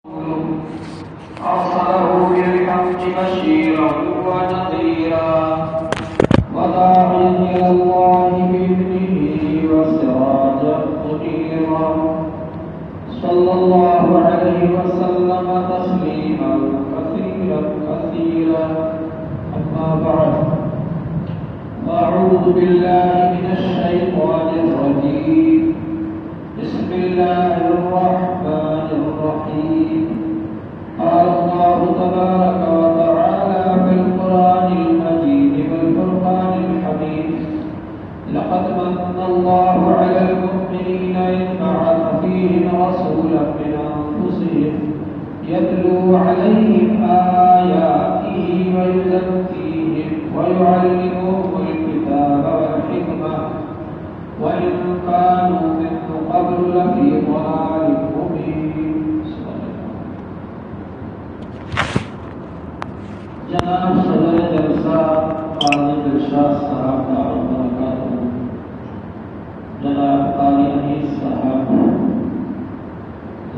أرسله بالحق بشيرا ونذيرا وداعيا إلى الله بإذنه وسراجا منيرا صلى الله عليه وسلم تسليما كثيرا كثيرا أما بعد أعوذ بالله من الشيطان الرجيم بسم الله الرحمن الرحيم قال الله تبارك وتعالى في القرآن المجيد والفرقان الحميد لقد من الله على المؤمنين إذ بعث فيهم رسولا من أنفسهم يتلو عليهم آياته ويزكيهم ويعلمهم الكتاب والحكمة وإن كانوا من قبل لفي ضلال مبين. جناب صدر جلسہ قاضی دلشاد صاحب دعوت برکاتہ، جناب قاضی انیس صاحب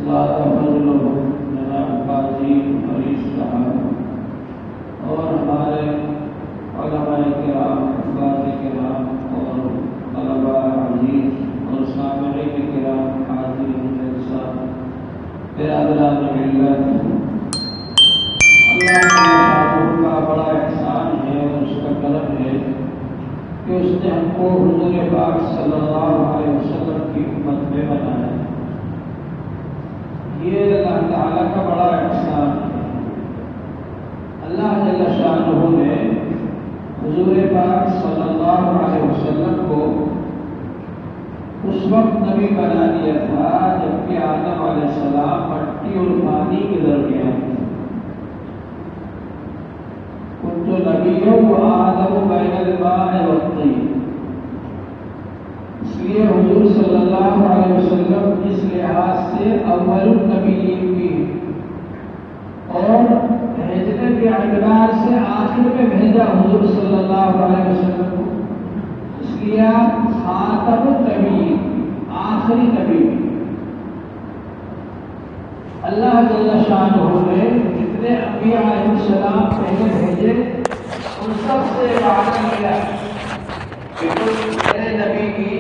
ذات فضل، جناب قاضی مریض صاحب اور ہمارے علماء کرام، قاضی کرام اور طلباء عزیز اور سامعین کرام، حاضرین جلسہ، برادران ملت، اللہ کا بڑا احسان ہے اور اس کا کرم ہے کہ اس نے ہم کو حضور پاک صلی اللہ علیہ وسلم کی امت میں بنایا. یہ اللہ تعالیٰ کا بڑا احسان ہے. اللہ جل شانہ نے حضور پاک صلی اللہ علیہ وسلم کو اس وقت نبی بنا دیا تھا جبکہ آدم علیہ السلام مٹی اور پانی کے درمیان تھے. كنت نبيا وآدم بين الماء والطين. اس لیے حضور صلی اللہ علیہ وسلم اس لحاظ سے اول النبیین بھی اور بھیجنے کے اعتبار سے آخر میں بھیجا حضور صلی اللہ علیہ وسلم کو. اس لیے آپ خاتم النبیین، آخری نبی. اللہ جل شانہ نے جتنے انبیاء علیہ السلام پہلے بھیجے ان سب سے وعدہ کیا کہ تم میرے نبی کی،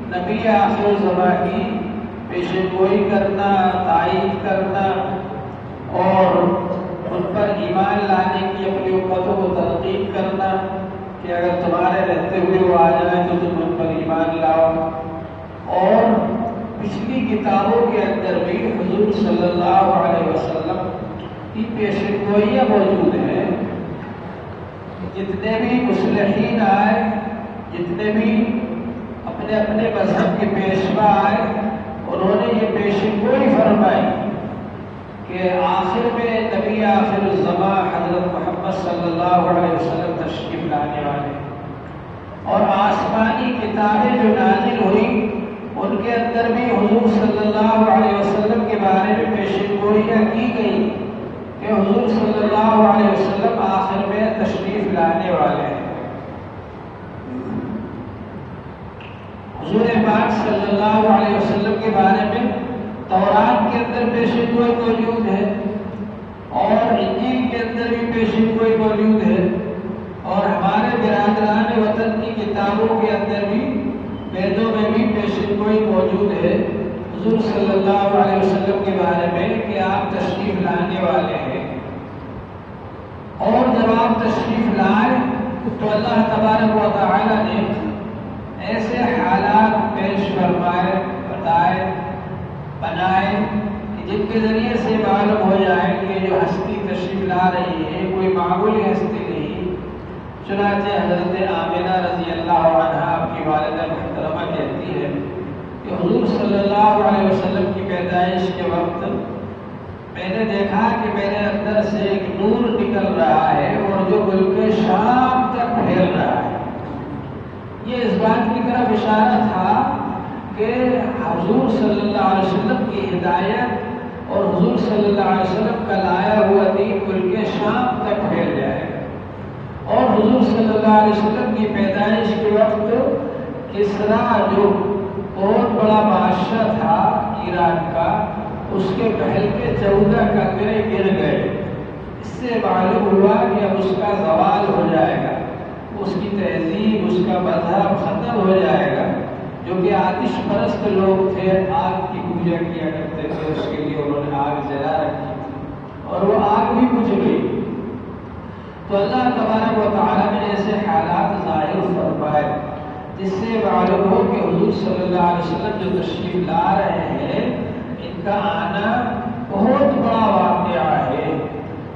نبی آخر الزماں کی پیشے گوئی کرنا، تائید کرنا اور ان پر ایمان لانے کی اپنی امتوں کو تلقین کرنا کہ اگر تمہارے رہتے ہوئے وہ آ جائیں تو تم ان پر ایمان لاؤ. اور پچھلی کتابوں کے اندر بھی حضور صلی اللہ علیہ وسلم کی پیشن گوئیاں موجود ہیں. جتنے بھی مصلحین آئے، جتنے بھی اپنے اپنے مذہب کے پیشوا آئے، انہوں نے یہ پیشن گوئی فرمائی کہ آخر میں نبی آخر الزماں حضرت محمد صلی اللہ علیہ وسلم تشریف لانے والے. اور آسمانی کتابیں جو نازل ہوئی ان کے اندر بھی حضور صلی اللہ علیہ وسلم کے بارے میں پیشن گوئیاں کی گئی کہ حضور صلی اللہ علیہ وسلم آخر میں تشریف لانے والے ہیں. حضور پاک صلی اللہ علیہ وسلم کے بارے میں تورات کے اندر پیشن گوئی موجود ہے اور انجیل کے اندر بھی پیشن گوئی موجود ہے اور ہمارے برادران وطن کی کتابوں کے اندر بھی، ویدوں میں بھی پیشن گوئی موجود ہے حضور صلی اللہ علیہ وسلم کے بارے میں کہ آپ تشریف لانے والے ہیں. اور جب آپ تشریف لائے تو اللہ تبارک و تعالی نے ایسے حالات پیش فرمائے، بتائے، بنائے کہ جن کے ذریعے سے معلوم ہو جائے کہ جو ہستی تشریف لا رہی ہے کوئی معمولی ہستی نہیں. چنانچہ حضرت آمنہ رضی اللہ عنہا آپ کی والدہ محترمہ کہتی ہے کہ حضور صلی اللہ علیہ وسلم کی پیدائش کے وقت میں نے دیکھا کہ میرے اندر سے ایک نور نکل رہا ہے اور جو ملک شام تک پھیل رہا ہے. یہ اس بات کی طرف اشارہ تھا کہ حضور صلی اللہ علیہ وسلم کی ہدایت اور حضور صلی اللہ علیہ وسلم کا لایا ہوا دین ملک شام تک پھیل جائے. اور حضور صلی اللہ علیہ وسلم کی پیدائش کے وقت کسرا جو بہت بڑا بادشاہ تھا ایران کا، اس کے محل کے 14 کنگرے گر گئے۔ اس سے معلوم ہوا کہ اب اس کا زوال ہو جائے گا، اس کی تہذیب، اس کا مذہب ختم ہو جائے گا۔ جو کہ آتش پرست لوگ تھے، آگ کی پوجا کیا کرتے تھے، اس کے لیے انہوں نے آگ جلا رکھی تھی اور وہ آگ بھی بجھ گئی۔ تو اللہ تبارک و تعالیٰ نے ایسے حالات ظاہر فرمائے جس سے معلوم ہو کہ حضور صلی اللہ علیہ وسلم جو تشریف لا رہے ہیں، ان کا آنا بہت بڑا واقعہ ہے۔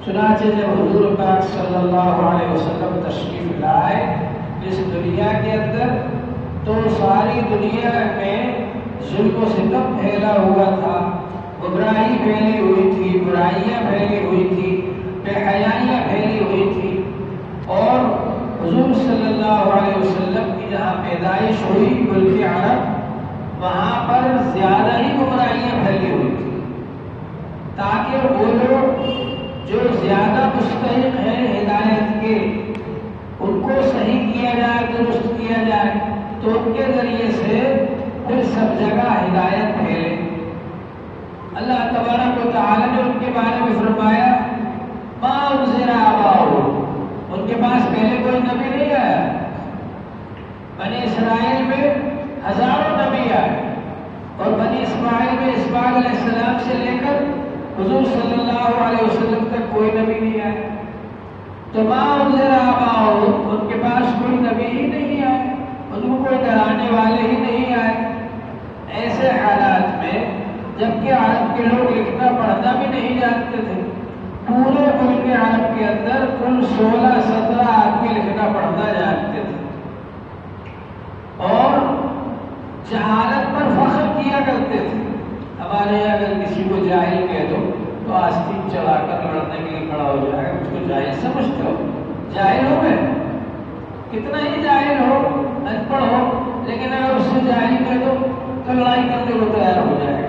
چنانچہ جب حضور پاک صلی اللہ علیہ وسلم تشریف لائے اس دنیا کے اندر، تو ساری دنیا میں ظلم و ستم پھیلا ہوا تھا، گمراہی پھیلی ہوئی تھی، برائیاں پھیلی ہوئی تھی، بے حیائیاں پھیلی ہوئی تھی، اور حضور صلی اللہ علیہ وسلم کی جہاں پیدائش ہوئی ملک عرب، وہاں پر زیادہ ہی گمراہیاں پھیلی ہوئی تھی، تاکہ وہ لوگ جو زیادہ مستحق ہیں ہدایت کے، ان کو صحیح کیا جائے، درست کیا جائے، تو ان کے ذریعے سے پھر سب جگہ ہدایت پھیلے۔ اللہ تبارک و تعالیٰ نے ان کے بارے میں فرمایا ما انذر آباؤہم، ان کے پاس پہلے کوئی نبی نہیں آیا۔ بنی اسرائیل میں ہزاروں نبی آئے، اور بنی اسماعیل میں اسماعیل علیہ السلام سے لے کر حضور صلی اللہ علیہ وسلم تک کوئی نبی نہیں آئے۔ تو ما انذر آباؤہم، ان کے پاس کوئی نبی ہی نہیں آئے، ان کو کوئی ڈرانے والے ہی نہیں آئے۔ ایسے حالات میں جبکہ عرب کے لوگ لکھنا پڑھنا بھی نہیں جانتے تھے، پورے ملک عرب کے اندر کل 16-17 آدمی لکھنا پڑھنا جانتے تھے، اور جہالت پر فخر کیا کرتے تھے۔ ہمارے یہاں اگر کسی کو جاہل کہہ دو تو آستین چلا کر لڑنے کے لیے کھڑا ہو جائے گا، اس کو جاہل سمجھتے ہو؟ جاہل ہو گئے، کتنا ہی جاہل ہو، ان پڑھ ہو، لیکن اگر اس سے جاہل کہہ دو تو لڑائی کرنے کو تیار ہو جائے گا۔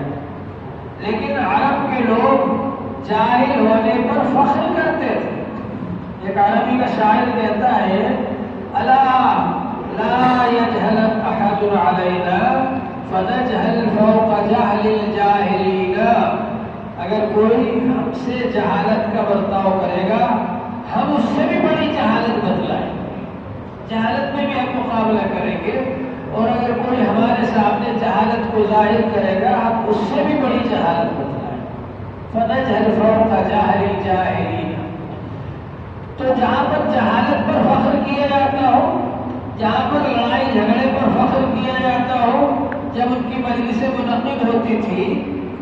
لیکن عرب کے لوگ جاہل ہونے پر فخر کرتے تھے۔ ایک عربی کا شاعر کہتا ہے الا لا يجهل احد علينا فنجهل فوق جهل الجاهلين، اگر کوئی ہم سے جہالت کا برتاؤ کرے گا ہم اس سے بھی بڑی جہالت بتلائیں گے، جہالت میں بھی ہم مقابلہ کریں گے، اور اگر کوئی ہمارے سامنے جہالت کو ظاہر کرے گا ہم اس سے بھی بڑی جہالت بتلائیں گے۔ فنجهل فوق جهل الجاهلين، تو جہاں پر جہالت پر فخر کیا جاتا ہو، جہاں پر لڑائی جھگڑے پر فخر کیا جاتا ہو، جب ان کی مجلسیں منعقد ہوتی تھی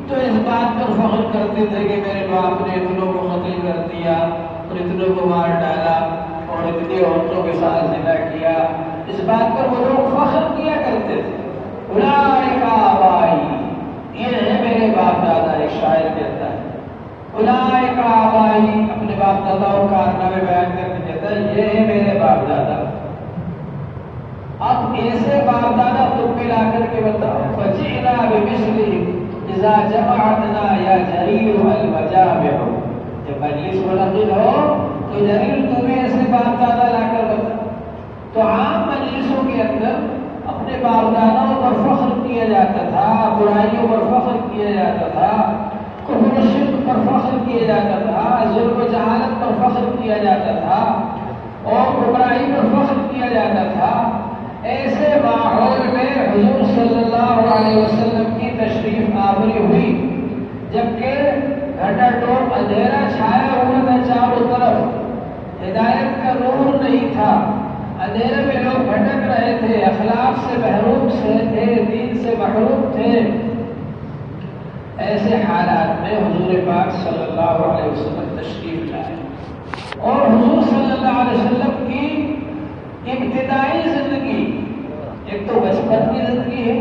تو اس بات پر فخر کرتے تھے کہ میرے باپ نے اتنوں کو قتل کر دیا اور اتنوں کو مار ڈالا اور اتنی عورتوں کے ساتھ زنا کیا، اس بات پر وہ لوگ فخر کیا کرتے تھے۔ اولئک آبائی، یہ ہے میرے باپ دادا، ایک شاعر کہتا ہے اولئک آبائی، اپنے باپ داداؤں کا کارنامے بیان کر کے کہتا ہے یہ ہے میرے باپ دادا۔ اب ایسے باپ دادا تم پہ لا کر کے بتاؤ فجئنا بمثلہ اذا جمعتنا یا جریر المجامع، جب مجلس منعقد ہو تو جریر تمہیں ایسے باپ دادا لا کر بتاؤ۔ تو عام مجلسوں کے اندر اپنے باپ داداؤں پر فخر کیا جاتا تھا، برائیوں پر فخر کیا جاتا تھا، کفر و شرک پر فخر کیا جاتا تھا، ظلم و جہالت پر فخر کیا جاتا تھا، اور گمراہی پر فخر کیا جاتا تھا۔ ایسے ماحول میں حضور صلی اللہ علیہ وسلم کی تشریف آوری ہوئی، جبکہ گھٹا ٹوپ اندھیرا چھایا ہوا تھا چاروں طرف، ہدایت کا نور نہیں تھا، اندھیرے میں لوگ بھٹک رہے تھے، اخلاق سے محروم سے تھے، دین سے محروم تھے۔ ایسے حالات میں حضور پاک صلی اللہ علیہ وسلم تشریف لائے، اور حضور صلی اللہ علیہ وسلم کی ابتدائی زندگی، ایک تو بچپن کی زندگی ہے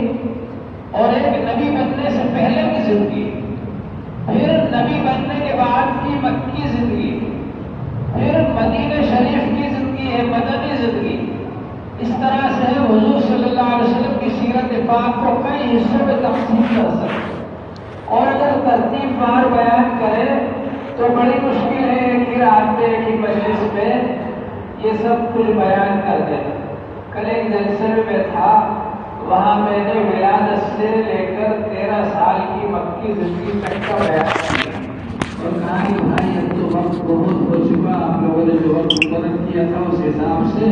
اور ایک نبی بننے سے پہلے کی زندگی، پھر نبی بننے کے بعد کی مکی زندگی، پھر مدینہ شریف کی زندگی ہے، مدنی زندگی۔ اس طرح سے حضور صلی اللہ علیہ وسلم کی سیرت پاک کو کئی حصوں میں تقسیم کر سکتے، اور اگر ترتیب وار بیان کرے تو بڑی مشکل ہے ایک ہی رات میں ایک ہی مجلس میں یہ سب کچھ بیان کر دینا۔ کل ایک جلسے میں تھا وہاں میں نے ولادت سے لے کر 13 سال کی مکی زندگی تک کا بیان کیا اور کہا کہ بھائی اب تو وقت بہت ہو چکا، آپ لوگوں نے جو وقت مقرر کیا تھا اس حساب سے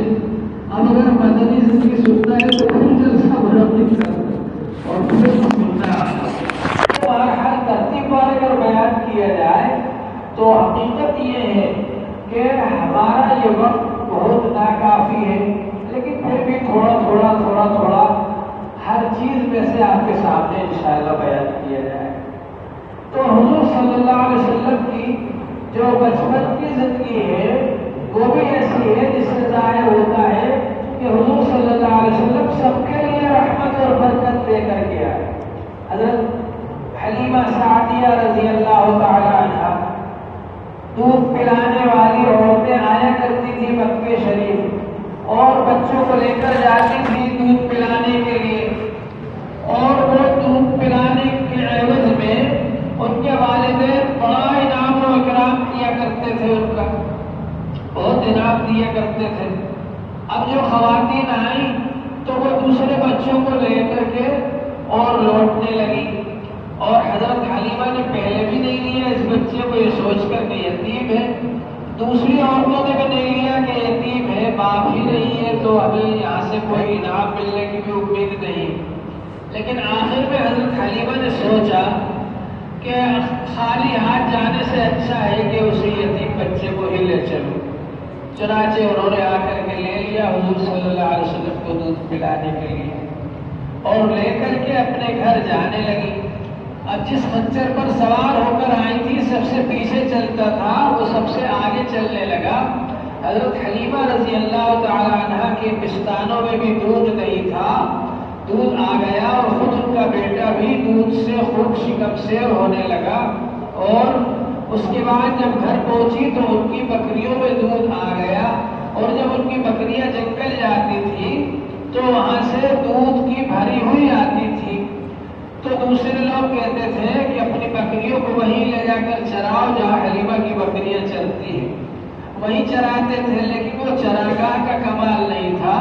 اب اگر مدنی زندگی سنتا ہے تو پھر جلسہ بڑا نہیں کرتا اور پھر سننا ہر ترتیب پر اگر بیان کیا جائے تو حقیقت یہ ہے کہ ہمارا یہ وقت بہت ناکافی ہے، لیکن پھر بھی تھوڑا ہر چیز میں سے آپ کے سامنے انشاءاللہ بیان کیا جائے۔ تو حضور صلی اللہ علیہ وسلم کی جو بچپن کی زندگی ہے وہ بھی ایسی ہے جس سے ظاہر ہوتا ہے کہ حضور صلی اللہ علیہ وسلم سب کے لیے رحمت اور برکت لے کر کے آئے۔ حضرت حلیمہ سعدیہ رضی اللہ تعالی عنہا دودھ پلانے والی عورتیں آیا کرتی تھی مکے شریف اور بچوں کو لے کر جاتی تھی دودھ پلانے کے لیے، اور وہ دودھ پلانے کے عوض میں ان کے والدین بڑا انعام و اکرام کیا کرتے تھے، ان کا بہت انعام دیا کرتے تھے۔ اب جو خواتین آئیں تو وہ دوسرے بچوں کو لے کر کے اور لوٹنے لگی، اور حضرت حلیمہ نے پہلے بھی نہیں لیا اس بچے کو یہ سوچ کر کہ یتیم ہے، دوسری عورتوں نے بھی نہیں لیا کہ یتیم ہے، باپ ہی نہیں ہے تو ہمیں یہاں سے کوئی انعام ملنے کی بھی امید نہیں۔ لیکن آخر میں حضرت حلیمہ نے سوچا کہ خالی ہاتھ جانے سے اچھا ہے کہ اسی یتیم بچے کو ہی لے چلو، چنانچہ انہوں نے آ کر کے لے لیا حضور صلی اللہ علیہ وسلم کو دودھ پلانے کے لیے اور لے کر کے اپنے گھر جانے لگی۔ اب جس خنجر پر سوار ہو کر آئی تھی سب سے پیچھے چلتا تھا، وہ سب سے آگے چلنے لگا۔ حضرت حلیمہ رضی اللہ تعالی عنہ کے پستانوں میں بھی دودھ نہیں تھا، دودھ آ گیا اور خود ان کا بیٹا بھی دودھ سے خوب شکم سیر ہونے لگا، اور اس کے بعد جب گھر پہنچی تو ان کی بکریوں میں دودھ آ گیا، اور جب ان کی بکریاں جنگل جاتی تھی تو وہاں سے دودھ کی بھری ہوئی آتی تھی، تو دوسرے لوگ کہتے تھے کہ اپنی بکریوں کو وہیں لے جا کر چراؤ جہاں حلیمہ کی بکریاں چرتی ہیں، وہیں چراتے تھے۔ لیکن وہ چراگاہ کا کمال نہیں تھا،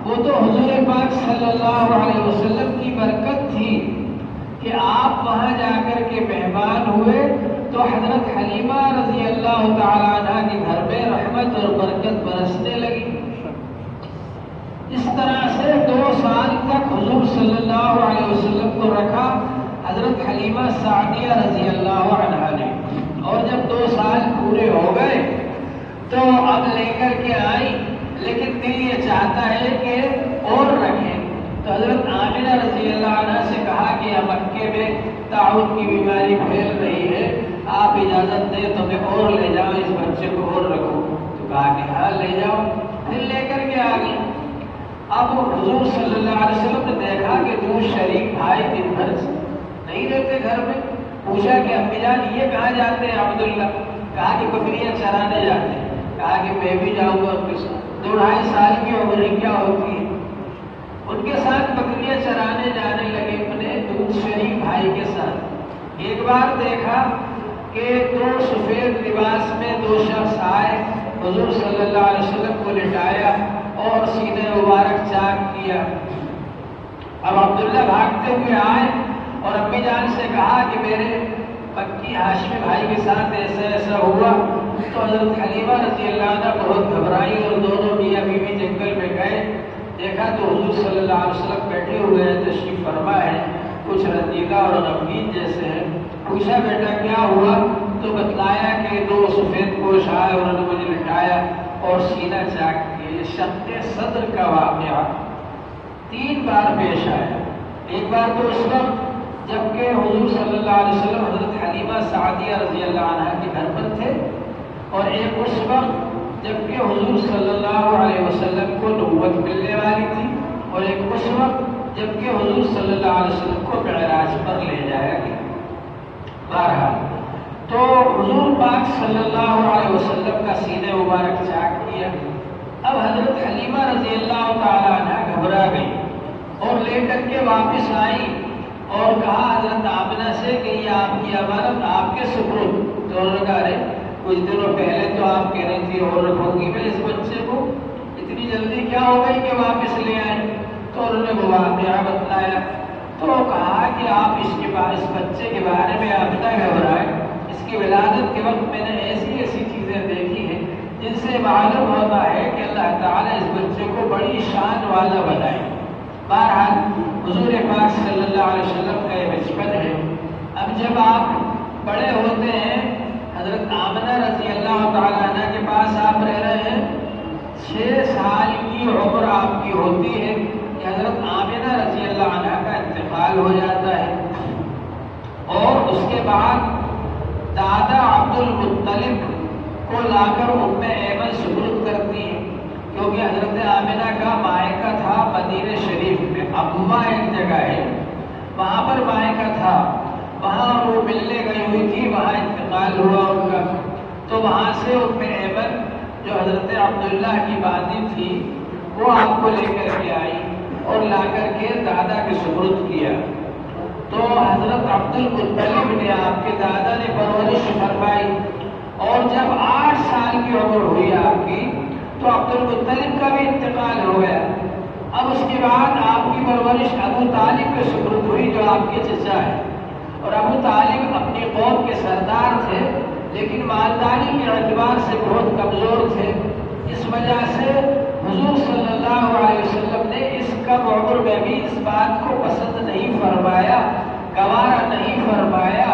وہ تو حضور پاک صلی اللہ علیہ وسلم کی برکت تھی کہ آپ وہاں جا کر کے مہمان ہوئے تو حضرت حلیمہ رضی اللہ تعالی عنہ کے گھر میں رحمت اور برکت برسنے لگی۔ اس طرح سے 2 سال تک حضور صلی اللہ علیہ وسلم کو رکھا حضرت حلیمہ سعدیہ رضی اللہ عنہا نے، اور جب 2 سال پورے ہو گئے تو اب لے کر کے آئی، لیکن دل یہ چاہتا ہے کہ اور رکھیں، تو حضرت آمنہ رضی اللہ عنہ سے کہا کہ مکے میں طاعون کی بیماری پھیل رہی ہے، آپ اجازت دیں تو میں اور لے جاؤں، اس بچے کو اور رکھوں، تو کہا کہ ہاں لے جاؤ، پھر لے کر کے آ گئی۔ اب حضور صلی اللہ علیہ وسلم نے دیکھا کہ 2 شریک بھائی دن بھر نہیں رہتے گھر میں، پوچھا کہ امی جان یہ کہاں جاتے ہیں عبداللہ؟ کہا کہ بکریاں چرانے جاتے ہیں۔ کہا کہ میں بھی جاؤں گا ان کے ساتھ، 2-2.5 سال کی عمر کیا ہوتی ہے، ان کے ساتھ بکریاں چرانے جانے لگے اپنے 2 شریک بھائی کے ساتھ۔ ایک بار دیکھا کہ 2 سفید لباس میں 2 شخص آئے، حضور صلی اللہ علیہ وسلم کو لٹایا اور سینے مبارک چاک کیا۔ اب عبداللہ بھاگتے ہوئے آئے اور امی جان سے کہا کہ میرے مکی ہاشمی بھائی کے ساتھ ایسا ہوا، تو حضرت حلیمہ رضی اللہ عنہ بہت گھبرائی اور دونوں میاں بیوی جنگل میں گئے، دیکھا تو حضور صلی اللہ علیہ وسلم بیٹھے ہوئے ہیں، تشریف فرما ہے، کچھ رنجیدہ اور غمگین جیسے ہیں۔ پوچھا بیٹا کیا ہوا؟ تو بتلایا کہ 2 سفید پوش آئے، انہوں نے مجھے لٹایا اور سینہ چاک کیا۔ یہ شق صدر کا واقعہ 3 بار پیش آیا۔ ایک بار تو اس وقت جبکہ حضور صلی اللہ علیہ وسلم حضرت حلیمہ سعدیہ رضی اللہ عنہ کے گھر پر تھے، اور ایک اس وقت جبکہ حضور صلی اللہ علیہ وسلم کو نبوت ملنے والی تھی، اور ایک اس وقت جبکہ حضور صلی اللہ علیہ وسلم کو معراج پر لے جایا گیا۔ بہرحال تو حضور پاک صلی اللہ علیہ وسلم کا سینہ مبارک چاک کیا۔ اب حضرت حلیمہ رضی اللہ تعالی عنہ گھبرا گئی اور لے کر کے واپس آئی اور کہا حضرت آمنہ سے کہ یہ آپ کی امانت آپ کے سپرد۔ تو انہوں نے کہا ارے کچھ دنوں پہلے تو آپ کہہ رہی تھی اور رکھوں گی میں اس بچے کو، اتنی جلدی کیا ہو گئی کہ واپس لے آئے؟ تو انہوں نے وہ واقعہ بتلایا، تو کہا کہ آپ اس بچے کے بارے میں آپ نہ گھبرائیں، اس کی ولادت کے وقت میں نے ایسی ایسی چیزیں دیکھی ہیں جن سے معلوم ہوتا ہے کہ اللہ تعالیٰ اس بچے کو بڑی شان والا بنائے۔ بہرحال حضور پاک صلی اللہ علیہ وسلم کا یہ بچپن ہے۔ اب جب آپ بڑے ہوتے ہیں، حضرت آمنہ رضی اللہ تعالیٰ عنہ کے پاس آپ رہ رہے ہیں، 6 سال کی عمر آپ کی ہوتی ہے کہ حضرت آمنہ رضی اللہ عنہ کا انتقال ہو جاتا ہے، اور اس کے بعد دادا عبد المطلب کو لا کر ایمن سپرد کرتی ہیں، کیونکہ حضرت آمنہ کا مائکہ تھا مدینہ شریف میں، ابوا ایک جگہ ہے وہاں پر مائکہ تھا، وہاں وہ ملنے گئی ہوئی تھی، وہاں انتقال ہوا ان کا، تو وہاں سے ایمن جو حضرت عبداللہ کی باندی تھی وہ آپ کو لے کر کے آئی اور لا کر کے دادا کے سپرد کیا۔ تو حضرت عبد المطلب نے آپ کے دادا نے پرورش فرمائی، اور جب 8 سال کی عمر ہوئی آپ کی تو عبد المطلب کا بھی انتقال ہو گیا۔ اب اس کے بعد آپ کی پرورش ابو طالب کے سپرد ہوئی جو آپ کے چچا ہے، اور ابو طالب اپنی قوم کے سردار تھے لیکن مالداری کے اعتبار سے بہت کمزور تھے، اس وجہ سے حضور صلی اللہ علیہ وسلم نے اس کم عمر میں بھی اس بات کو پسند نہیں فرمایا، گوارا نہیں فرمایا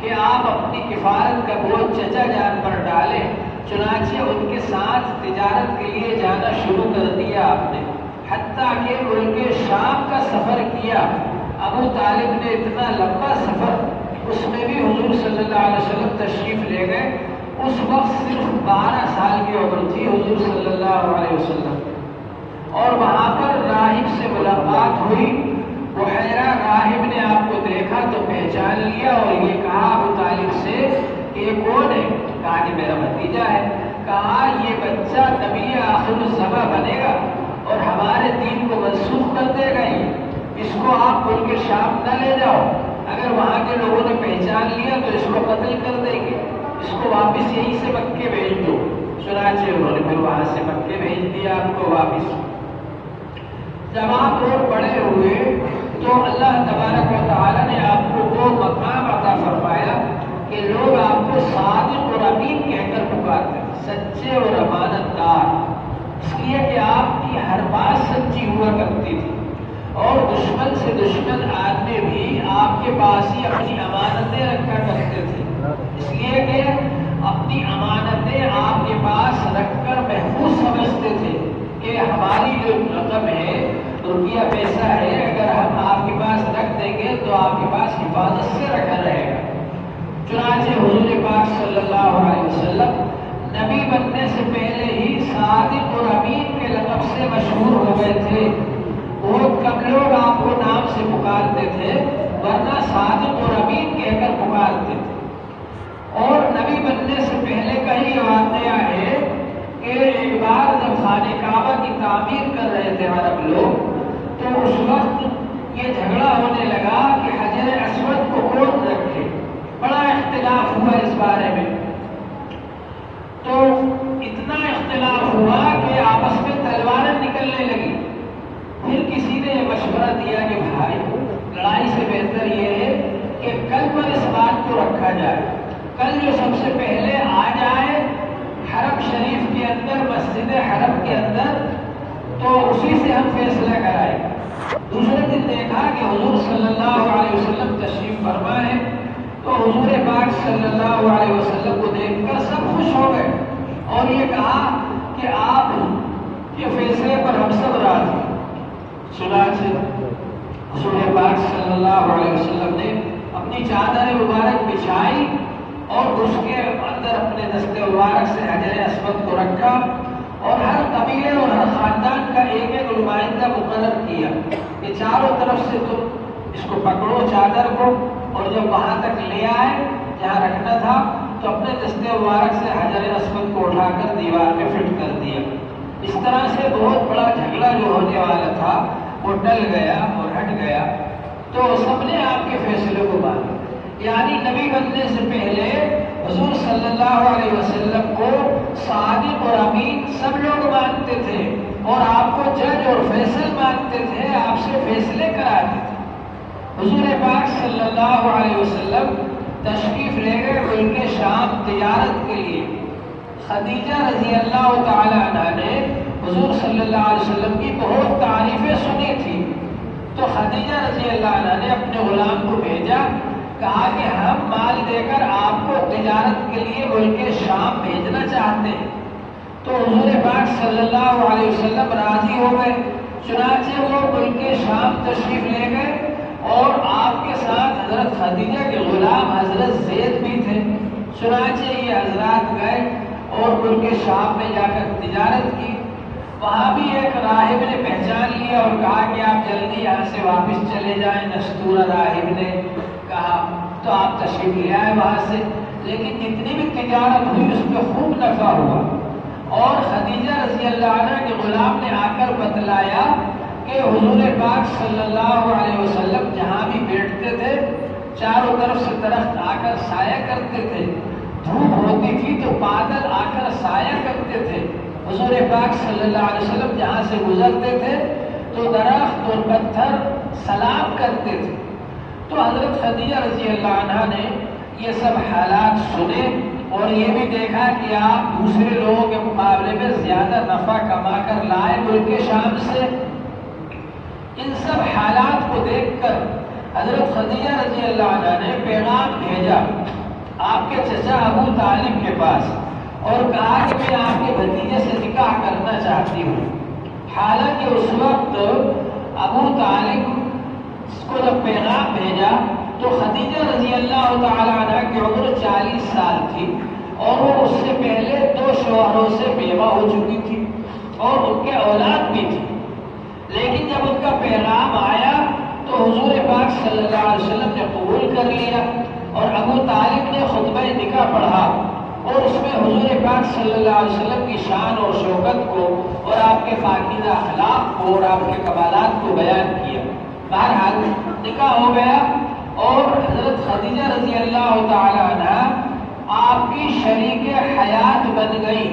کہ آپ اپنی کفالت کا بوجھ چچا جان پر ڈالیں، چنانچہ ان کے ساتھ تجارت کے لیے جانا شروع کر دیا آپ نے، حتیٰ کہ ملک شام کا سفر کیا۔ ابو طالب نے اتنا لمبا سفر، اس میں بھی حضور صلی اللہ علیہ وسلم تشریف لے گئے، اس وقت صرف 12 سال کی عمر تھی حضور صلی اللہ علیہ وسلم، اور وہاں پر راہب سے ملاقات ہوئی، بحیرہ راہب نے آپ کو دیکھا تو پہچان لیا اور یہ کہا ابو طالب سے کہ یہ کون ہے؟ کہا کہ میرا بھتیجا ہے۔ کہا یہ بچہ نبی آخر الزماں بنے گا اور ہمارے دین کو منسوخ کر دے گا، اس کو آپ ملک شام نہ لے جاؤ، اگر وہاں کے لوگوں نے پہچان لیا تو اس کو قتل کر دیں گے، اس کو واپس یہیں سے مکے بھیج دو۔ چنانچہ انہوں نے پھر وہاں سے مکے بھیج دیا آپ کو واپس۔ جب آپ اور بڑے ہوئے تو اللہ تبارک و تعالیٰ نے آپ کو وہ مقام عطا فرمایا کہ لوگ آپ کو صادق اور امین کہہ کر پکارتے ہیں، سچے اور امانت دار، اس لیے کہ آپ کی ہر بات سچی ہوا کرتی تھی، اور دشمن سے دشمن آدمی بھی آپ کے پاس ہی اپنی امانتیں رکھا کرتے تھے، اس لیے کہ اپنی امانتیں آپ کے پاس رکھ کر محفوظ سمجھتے تھے کہ ہماری جو رقم ہے، روپیہ پیسہ ہے، اگر ہم آپ کے پاس رکھ دیں گے تو آپ کے پاس حفاظت سے رکھا رہے گا۔ چنانچہ حضور پاک صلی اللہ علیہ وسلم نبی بننے سے پہلے ہی صادق اور امین کے لقب سے مشہور ہو گئے تھے، بہت کم لوگ آپ کو نام سے پکارتے تھے، ورنہ صادق اور امین کہہ کر پکارتے تھے۔ اور نبی بننے سے پہلے کا ہی واقعہ ہے کہ ایک بار جب خانہ کعبہ کی تعمیر کر رہے تھے عرب لوگ، تو اس وقت یہ جھگڑا ہونے لگا کہ حجر اسود کو کون رکھے، بڑا اختلاف ہوا اس بارے میں، تو اتنا اختلاف ہوا کہ آپس میں تلواریں نکلنے لگی۔ پھر کسی نے یہ مشورہ دیا کہ بھائی لڑائی سے بہتر یہ ہے کہ کل پر اس بات کو رکھا جائے، کل جو سب سے پہلے آ جائے حرم شریف کے اندر، مسجد حرم کے اندر، تو اسی سے ہم فیصلہ کرائیں۔ دوسرے دن دیکھا کہ حضور صلی اللہ علیہ وسلم تشریف فرما ہے، تو حضور پاک صلی اللہ علیہ وسلم کو دیکھ کر سب خوش ہو گئے اور یہ کہا کہ آپ کے فیصلے پر ہم سب راضی۔ چنانچہ حضور پاک صلی اللہ علیہ وسلم نے اپنی چادر مبارک بچھائی اور اس کے اندر اپنے دست مبارک سے حجر اسود کو رکھا، اور ہر قبیلے اور ہر خاندان کا ایک ایک نمائندہ مقرر کیا کہ چاروں طرف سے تم اس کو پکڑو چادر کو، اور جب وہاں تک لے آئے جہاں رکھنا تھا تو اپنے دست مبارک سے حجر اسود کو اٹھا کر دیوار میں فٹ کر دیا۔ اس طرح سے بہت بڑا جھگڑا جو ہونے والا تھا وہ ٹل گیا اور ہٹ گیا، تو سب نے آپ کے فیصلے کو مانا۔ یعنی نبی بننے سے پہلے حضور صلی اللہ علیہ وسلم کو صادق اور امین سب لوگ مانتے تھے، اور آپ کو جج اور فیصل مانتے تھے، آپ سے فیصلے کراتے تھے۔ حضور پاک صلی اللہ علیہ وسلم تشریف لے گئے ملک شام تجارت کے لیے۔ خدیجہ رضی اللہ تعالی عنہ نے حضور صلی اللہ علیہ وسلم کی بہت تعریفیں سنی تھی، تو خدیجہ رضی اللہ عنہ نے اپنے غلام کو بھیجا، کہا کہ ہم مال دے کر آپ کو تجارت کے لیے ملک شام بھیجنا چاہتے ہیں۔ تو حضور پاک صلی اللہ علیہ وسلم راضی ہو گئے، چنانچہ وہ ملک شام تشریف لے گئے، اور آپ کے ساتھ حضرت خدیجہ کے غلام حضرت زید بھی تھے۔ چنانچہ یہ حضرات گئے اور ملک شام میں جا کر تجارت کی۔ وہاں بھی ایک راہب نے پہچان لیا اور کہا کہ آپ جلدی یہاں سے واپس چلے جائیں۔ نستور راہب نے کہا تو آپ تشریف لے آئے وہاں سے، لیکن جتنی بھی تجارت ہوئی اس میں خوب نفع ہوا، اور خدیجہ رضی اللہ عنہ کے غلام نے آ کر بتلایا کہ حضور پاک صلی اللہ علیہ وسلم جہاں بھی بیٹھتے تھے چاروں طرف سے درخت آ کر سایہ کرتے تھے، دھوپ ہوتی تھی تو بادل آ کر سایہ کرتے تھے۔ حضور پاک صلی اللہ علیہ وسلم جہاں سے گزرتے تھے تو درخت اور پتھر سلام کرتے تھے۔ تو حضرت خدیجہ رضی اللہ عنہ نے یہ سب حالات سنے اور یہ بھی دیکھا کہ آپ دوسرے لوگوں کے مقابلے میں زیادہ نفع کما کر لائے ملک شام سے۔ ان سب حالات کو دیکھ کر حضرت خدیجہ رضی اللہ عنہ نے پیغام بھیجا آپ کے چچا ابو طالب کے پاس اور کہا کہ میں آپ کے بھتیجے سے نکاح کرنا چاہتی ہوں۔ حالانکہ اس وقت ابو طالب کو جب پیغام بھیجا تو خدیجہ رضی اللہ تعالی عنہ کی عمر 40 سال تھی، اور وہ اس سے پہلے 2 شوہروں سے بیوہ ہو چکی تھی اور ان کے اولاد بھی تھی۔ لیکن جب ان کا پیغام آیا تو حضور پاک صلی اللہ علیہ وسلم نے قبول کر لیا، اور ابو طالب نے خطبہ نکاح پڑھا اور اس میں حضور پاک صلی اللہ علیہ وسلم کی شان اور شوکت کو اور آپ کے پاکیزہ اخلاق کو اور آپ کے کمالات کو بیان کیا۔ بہرحال نکاح ہو گیا اور حضرت خدیجہ رضی اللہ تعالی عنہ آپ کی شریک حیات بن گئی۔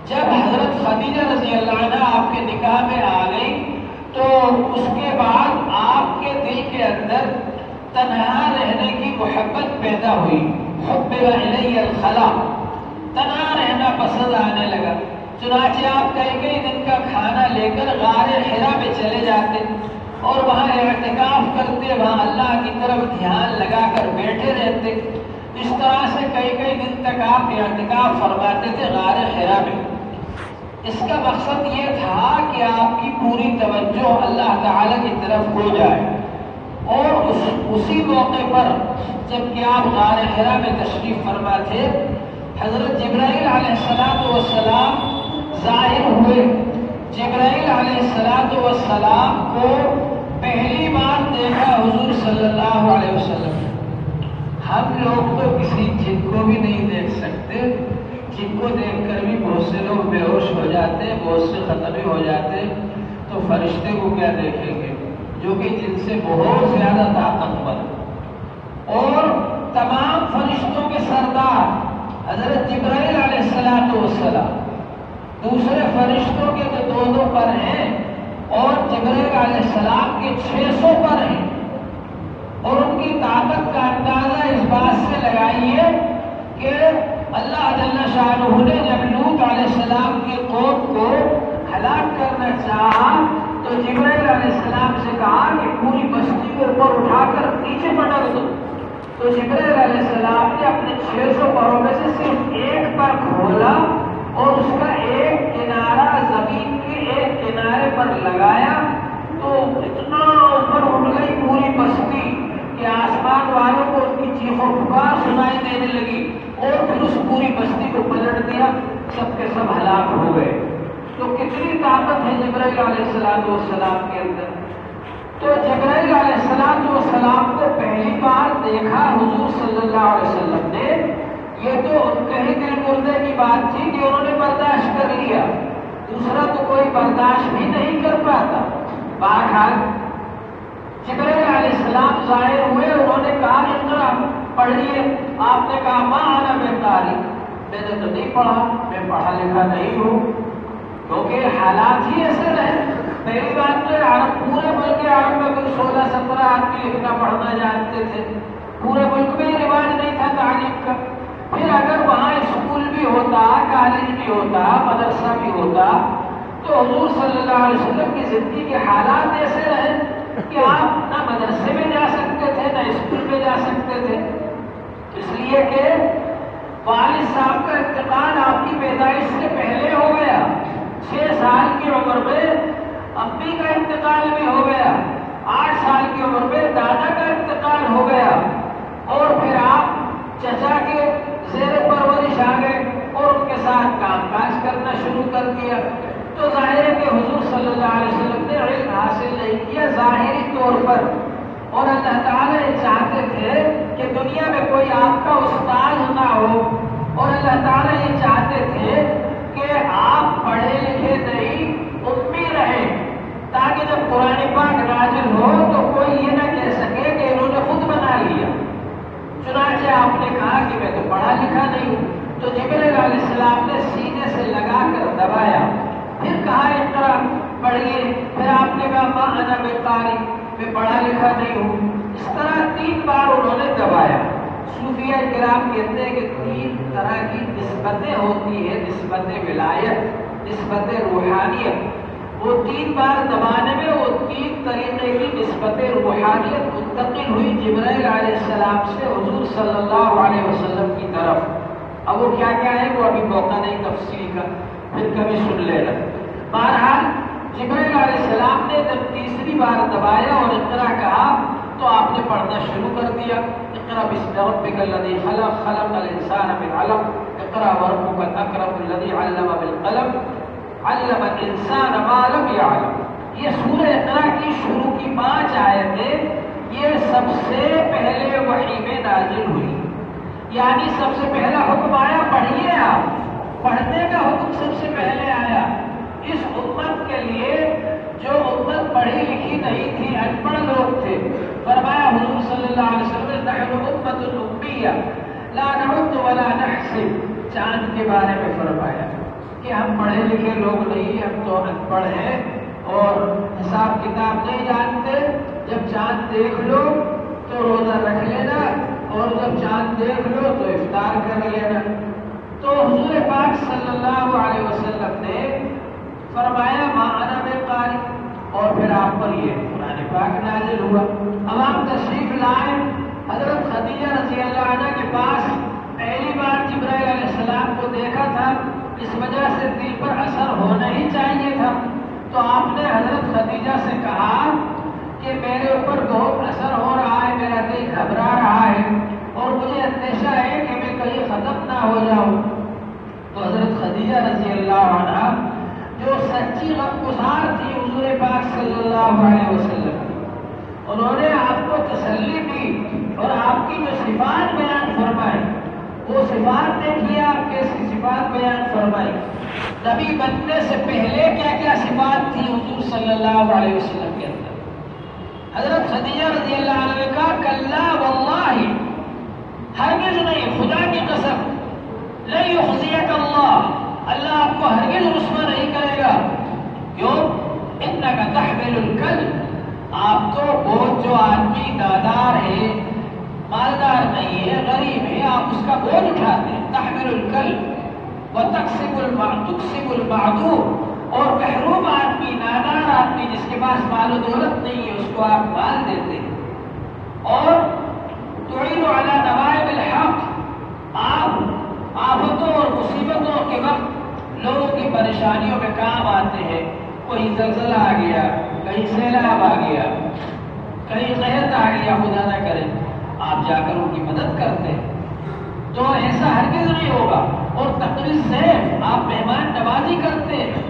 جب حضرت خدیجہ رضی اللہ عنہ آپ کے نکاح میں آ گئی تو اس کے بعد آپ کے دل کے اندر تنہا رہنے کی محبت پیدا ہوئی۔ حبب الی الخلا، تنہا رہنا پسند آنے لگا۔ چنانچہ آپ کئی دن کا کھانا لے کر غار حرا میں چلے جاتے اور وہاں اعتکاف کرتے، وہاں اللہ کی طرف دھیان لگا کر بیٹھے رہتے۔ اس طرح سے کئی دن تک آپ اعتکاف فرماتے تھے غار حرا میں۔ اس کا مقصد یہ تھا کہ آپ کی پوری توجہ اللہ تعالی کی طرف ہو جائے، اور اسی موقع پر جب کہ آپ غار حرا میں تشریف فرما تھے، حضرت جبرائیل علیہ السلام ظاہر ہوئے۔ جبرائیل علیہ السلام کو پہلی بار دیکھا حضور صلی اللہ علیہ وسلم۔ ہم لوگ تو کسی جن کو بھی نہیں دیکھ سکتے، جن کو دیکھ کر بھی بہت سے لوگ بے ہوش ہو جاتے، بہت سے ختم ہو جاتے، تو فرشتے کو کیا دیکھیں گے جو کہ جن سے بہت زیادہ طاقتور اور تمام فرشتوں کے سردار حضرت جبرائیل علیہ السلام، دوسرے فرشتوں کے تو 2 پر ہیں اور جبرائیل علیہ السلام کے 600 پر ہیں، اور ان کی طاقت کا اندازہ اس بات سے لگائیے کہ اللہ جل شانہ نے جب لوط علیہ السلام کے قوم کو ہلاک کرنا چاہا تو جبرائیل علیہ السلام سے کہا کہ پوری بستی کو اوپر اٹھا کر نیچے پٹک دو، تو جبرائیل علیہ السلام نے اپنے 600 پروں میں سے صرف ایک پر کھولا اور اس کا ایک کنارہ زمین کے ایک کنارے پر لگایا، تو اتنا اوپر اٹھ گئی پوری بستی کہ آسمان والوں کو ان کی چیخ و پکار سنائی دینے لگی، اور پھر اس پوری بستی کو پلٹ دیا، سب کے سب ہلاک ہو گئے۔ تو کتنی طاقت ہے جبرائیل علیہ السلام کے اندر۔ تو جبرائیل علیہ السلام کو پہلی بار دیکھا حضور صلی اللہ علیہ وسلم نے، یہ تو ان کے ہی دل مردے کی بات تھی کہ انہوں نے برداشت کر لیا، دوسرا تو کوئی برداشت بھی نہیں کر پاتا۔ بہرحال جبرائیل علیہ السلام ظاہر ہوئے، انہوں نے کہا اقرا پڑھیے۔ آپ نے کہا ما انا بقاری، میں نے تو نہیں پڑھا، میں پڑھا لکھا نہیں ہوں۔ کیونکہ حالات ہی ایسے رہے. پہلی بات تو عرب پورے ملک عرب میں کچھ 16-17 آدمی لکھنا پڑھنا جانتے تھے. پورے ملک میں رواج نہیں تھا تعلیم کا. پھر اگر وہاں اسکول بھی ہوتا، کالج بھی ہوتا، مدرسہ بھی ہوتا، تو حضور صلی اللہ علیہ وسلم کی زندگی کے حالات ایسے رہے کہ آپ نہ مدرسے میں جا سکتے تھے نہ اسکول میں جا سکتے تھے. اس لیے کہ والد صاحب کا انتقال آپ کی پیدائش سے پہلے ہو گیا. 6 سال کی عمر میں امی کا انتقال بھی ہو گیا. 8 سال کی عمر میں دادا کا انتقال ہو گیا. اور پھر آپ چچا کے زیر پرورش آ گئے اور ان کے ساتھ کام کاج کرنا شروع کر دیا. تو ظاہر ہے کہ حضور صلی اللہ علیہ وسلم نے علم حاصل نہیں کیا ظاہری طور پر. اور اللہ تعالیٰ یہ چاہتے تھے کہ دنیا میں کوئی آپ کا استاد نہ ہو. اور اللہ تعالیٰ یہ چاہتے تھے کہ آپ پڑھے لکھے نہیں امی رہیں، تاکہ جب قرآن پاک نازل ہو تو کوئی یہ نہ کہہ سکے کہ انہوں نے خود بنا لیا. چنانچہ آپ نے کہا کہ میں تو پڑھا لکھا نہیں ہوں. تو جبرائیل علیہ السلام نے سینے سے لگا کر دبایا. پھر کہا اقرا پڑھیے. پھر آپ نے کہا ماں انا بقاری، میں پڑھا لکھا نہیں ہوں. اس طرح 3 بار انہوں نے دبایا. صوفیہ کرام کہتے ہیں کہ 3 طرح کی نسبتیں ہوتی ہیں، نسبت ولایت، نسبت روحانیت. وہ 3 بار دبانے میں وہ 3 طریقے کی نسبت روحانیت منتقل ہوئی جبرائیل علیہ السلام سے حضور صلی اللہ علیہ وسلم کی طرف. اب وہ کیا کیا ہے وہ ابھی موقع نہیں تفصیل کا، پھر کبھی سن لینا. بہرحال جبرائیل علیہ السلام نے جب تیسری بار دبایا اور اقرا کہا تو آپ نے پڑھنا شروع کر دیا. اقرا باسم ربک الذی خلق، خلق الانسان من علق، اقرا وربک الاکرم الذی علم بالقلم، علم الانسان ما لم يعلم. یہ سورہ اقرا کی شروع کی 5 آیتیں یہ سب سے پہلے وحی میں نازل ہوئی. یعنی سب سے پہلا حکم آیا پڑھیے. آپ پڑھنے کا حکم سب سے پہلے آیا اس امت کے لیے جو امت پڑھی لکھی نہیں تھی، ان پڑھ لوگ تھے. فرمایا حضور صلی اللہ علیہ وسلم نحن امت امیہ لا نعد ولا نحسب. چاند کے بارے میں فرمایا کہ ہم پڑھے لکھے لوگ نہیں، ہم تو ان پڑھ ہیں اور حساب کتاب نہیں جانتے. جب چاند دیکھ لو تو روزہ رکھ لینا اور جب چاند دیکھ لو تو افطار کر لینا. تو حضور پاک صلی اللہ علیہ وسلم نے فرمایا ما انا بقاری، اور پھر آپ پر یہ قرآن پاک نازل ہوا. اب آپ تشریف لائے حضرت خدیجہ رضی اللہ عنہ کے پاس. پہلی بار جبرائیل علیہ السلام کو دیکھا تھا، اس وجہ سے دل پر اثر ہونا ہی چاہیے تھا. تو آپ نے حضرت خدیجہ سے کہا کہ میرے اوپر بہت اثر ہو رہا ہے، میرا دل گھبرا رہا ہے اور مجھے اندیشہ ہے کہ میں کہیں ختم نہ ہو جاؤں. تو حضرت خدیجہ رضی اللہ عنہ جو سچی غمگسار تھی حضور پاک صلی اللہ علیہ وسلم، انہوں نے آپ کو تسلی دی اور آپ کی جو صفات بیان فرمائی وہ صفات دیکھیے. آپ کیسی صفات بیان فرمائی. نبی بننے سے پہلے کیا کیا صفات تھی حضور صلی اللہ علیہ وسلم کے اندر. حضرت خدیجہ رضی اللہ عنہ نے کہا کلا واللہ، ہرگز نہیں، خدا کی قسم، لن یخزیک اللہ، اللہ آپ کو ہرگز رسوا نہیں کرے گا. کیوں؟ انک تحمل الکلب، آپ تو بہت جو آدمی نادار ہے، مالدار نہیں ہے، غریب ہے، آپ اس کا بوجھ اٹھاتے ہیں. تحمل الکلب وتکسب المعدوم، اور محروم آدمی، نادار آدمی جس کے پاس مال و دولت نہیں ہے اس کو آپ مال دیتے ہیں. اور تعین علی نوائب الحق، آپ آفتوں اور مصیبتوں کے وقت لوگوں کی پریشانیوں میں کام آتے ہیں. کوئی زلزلہ آ گیا، کہیں سیلاب آ گیا، کہیں قحط آ گیا، خدا نہ کرے، آپ جا کر ان کی مدد کرتے ہیں. تو ایسا ہرگز نہیں ہوگا. اور تقریر سے آپ مہمان نوازی کرتے ہیں.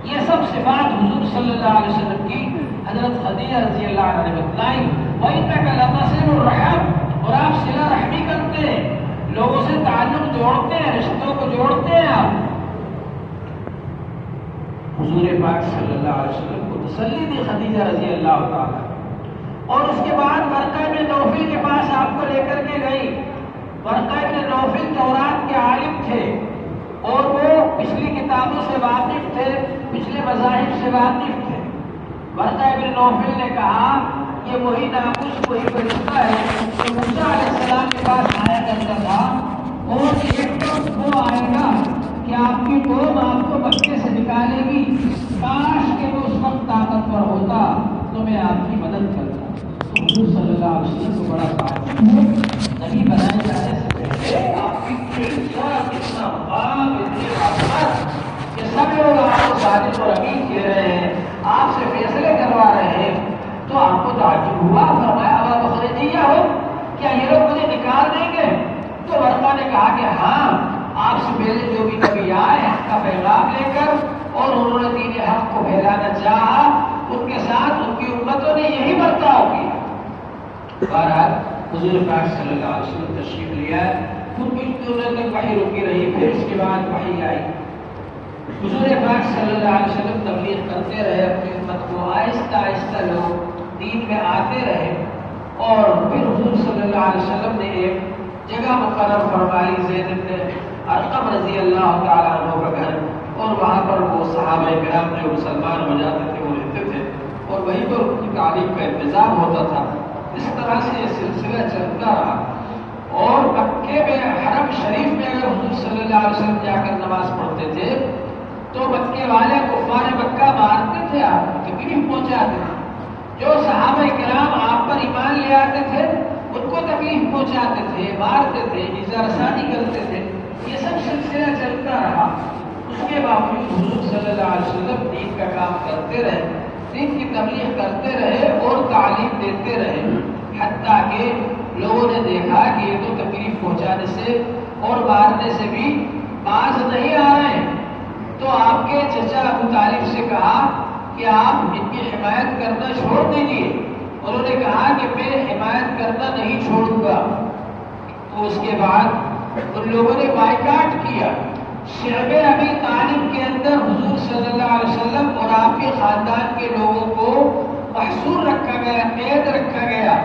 یہ سب صفات حضور صلی اللہ علیہ وسلم کی حضرت خدیجہ رضی اللہ عنہ نے بتلائی. وَإِنَّكَ لَتَصِلُ الرَّحِمَ، اور آپ صلہ رحمی کرتے ہیں، لوگوں سے تعلق جوڑتے ہیں، رشتوں کو جوڑتے ہیں. آپ حضور پاک صلی اللہ علیہ وسلم کو تسلی دی خدیجہ رضی اللہ تعالیٰ. اور اس کے بعد ورقہ بن نوفل کے پاس آپ کو لے کر کے گئی. ورقہ بن نوفل تورات کے عالم تھے اور وہ پچھلی کتابوں سے واقف تھے، واقف تھے۔ ورقہ بن نوفل نے کہا یہ وہی ناموس وہی فرشتہ ہے جو موسیٰ علیہ السلام کے پاس آیا کرتا تھا، اور ایک وقت وہ آئے گا کہ آپ کی قوم آپ کو مکے سے نکالے گی، کاش کہ وہ اس وقت طاقتور ہوتا تو میں آپ کی مدد کرتا۔ حضور صلی اللہ علیہ وسلم کو بڑا تعجب ہوا، نبی بنائے جانے سے پہلے آپ کی اتنا مقام، اتنی عظمت کہ سب لوگ آپ کو صادق اور امین کہہ رہے ہیں، آپ سے فیصلے کروا رہے ہیں، تو آپ کو تعجب ہوا۔ فرمایا ابا بخرجیہ ہو، کیا یہ لوگ مجھے نکال دیں گے؟ تو ورقہ نے کہا کہ ہاں، آپ سے پہلے جو بھی نبی آئے حق کا پیغام لے کر اور انہوں نے دین حق کو پھیلانا چاہا، ان کے ساتھ ان کی امتوں نے یہی برتاؤ کیا۔ بہرحال حضور پاک صلی اللہ علیہ وسلم تشریف لیا، کچھ دنوں تک وحی رکی رہی، پھر اس کے بعد وحی آئی۔ حضور پاک صلی اللہ علیہ وسلم تبلیغ کرتے رہے، اپنی امت کو آہستہ آہستہ لوگ دین میں آتے رہے، اور پھر حضور صلی اللہ علیہ وسلم نے ایک جگہ مقرر فرمائی، زید بن ارقم رضی اللہ تعالیٰ عنہ کا گھر، اور وہاں پر وہ صحابہ کرام جو مسلمان ہو جاتے تھے وہ رہتے تھے، اور وہیں پر ان کی تعلیم کا انتظام ہوتا تھا۔ اس طرح سے یہ سلسلہ چلتا رہا، اور مکے میں حرم شریف میں اگر حضور صلی اللہ علیہ وسلم جا کر نماز پڑھتے تھے تو مکے والے کفار مکہ مارتے تھے، آپ کو تکلیف پہنچاتے تھے۔ جو صحابہ کرام آپ پر ایمان لے آتے تھے ان کو تکلیف پہنچاتے تھے، مارتے تھے، ایذا رسانی کرتے تھے۔ یہ سب سلسلہ چلتا رہا، اس کے باوجود حضور صلی اللہ علیہ وسلم دین کا کام کرتے رہے، دین کی تبلیغ کرتے رہے اور تعلیم دیتے رہے، حتیٰ کہ لوگوں نے دیکھا کہ یہ تو تکلیف پہنچانے سے اور مارنے سے بھی باز نہیں آ رہے ہیں، تو آپ کے چچا ابو طالب سے کہا کہ آپ ان کی حمایت کرنا چھوڑ دیجیے۔ انہوں نے کہا کہ میں حمایت کرنا نہیں چھوڑوں گا۔ تو اس کے بعد ان لوگوں نے بائیکاٹ کیا۔ شعب ابی طالب کے اندر حضور صلی اللہ علیہ وسلم اور آپ کے خاندان کے لوگوں کو محصور رکھا گیا، قید رکھا گیا،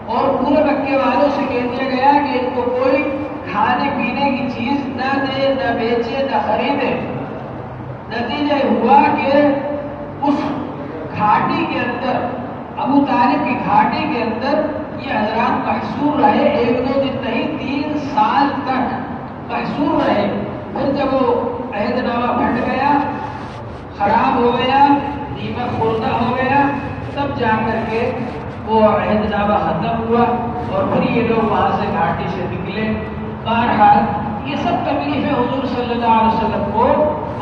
اور پورے مکے والوں سے کہہ دیا گیا کہ ان کو کوئی کھانے پینے کی چیز نہ دے، نہ بیچے، نہ خریدے۔ نتیجہ ہوا کہ اس گھاٹی کے اندر، ابو طالب کی گھاٹی کے اندر یہ حضرات محصور رہے، ایک دو دن نہیں 3 سال تک محصور رہے۔ پھر جب وہ عہد نامہ پھٹ گیا، خراب ہو گیا، دیمک خوردہ ہو گیا، تب جا کر کے وہ عہد نامہ ختم ہوا، اور پھر یہ لوگ وہاں سے گھاٹی سے نکلے۔ بہرحال یہ سب تکلیفیں حضور صلی اللہ علیہ وسلم کو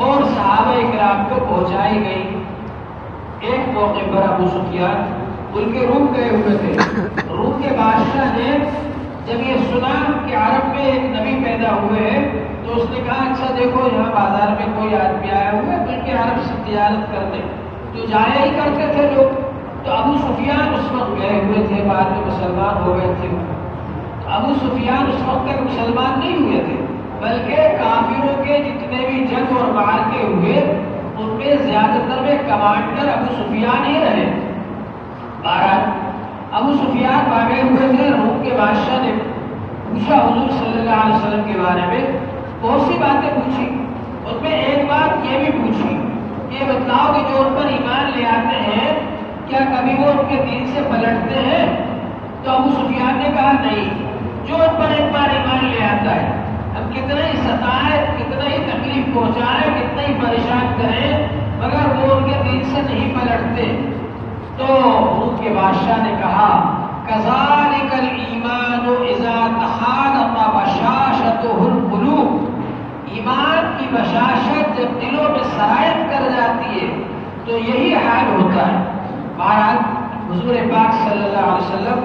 اور صحابہ کرام کو پہنچائی گئی۔ ایک موقع پر ابو سفیان ملک روم گئے ہوئے تھے۔ روم کے بادشاہ نے جب یہ سنا کہ عرب میں ایک نبی پیدا ہوئے ہیں تو اس نے کہا اچھا دیکھو یہاں بازار میں کوئی آدمی آیا ہوا ہے تو ان کے عرب سے تجارت کر دیں، تو جایا ہی کرتے تھے لوگ۔ تو ابو سفیان اس وقت گئے ہوئے تھے، بعد میں مسلمان ہو گئے تھے۔ ابو سفیان اس وقت تک مسلمان نہیں ہوئے تھے، بلکہ کافروں کے جتنے بھی جنگ اور معرکے ہوئے ان میں زیادہ تر میں کمانڈر ابو سفیان ہی رہے۔ بہرحال ابو سفیان بھاگے ہوئے تھے، روم کے بادشاہ نے پوچھا حضور صلی اللہ علیہ وسلم کے بارے میں، بہت سی باتیں پوچھی، ان میں ایک بات یہ بھی پوچھی کہ بتلاؤ کہ جو ان پر ایمان لے آتے ہیں کیا کبھی وہ ان کے دین سے پلٹتے ہیں؟ تو ابو سفیان نے کہا نہیں، جو ان پر ایک بار ایمان لے آتا ہے ہم کتنا ہی ستائیں، کتنا ہی تکلیف پہنچائیں، کتنا ہی پریشان کریں، مگر وہ ان کے دین سے نہیں پلٹتے۔ تو روم کے بادشاہ نے کہا کذالک الایمان اذا تخالط بشاشتہ القلوب، ایمان کی بشاشت جب دلوں میں سرایت کر جاتی ہے تو یہی حال ہوتا ہے۔ بہرحال حضور پاک صلی اللہ علیہ وسلم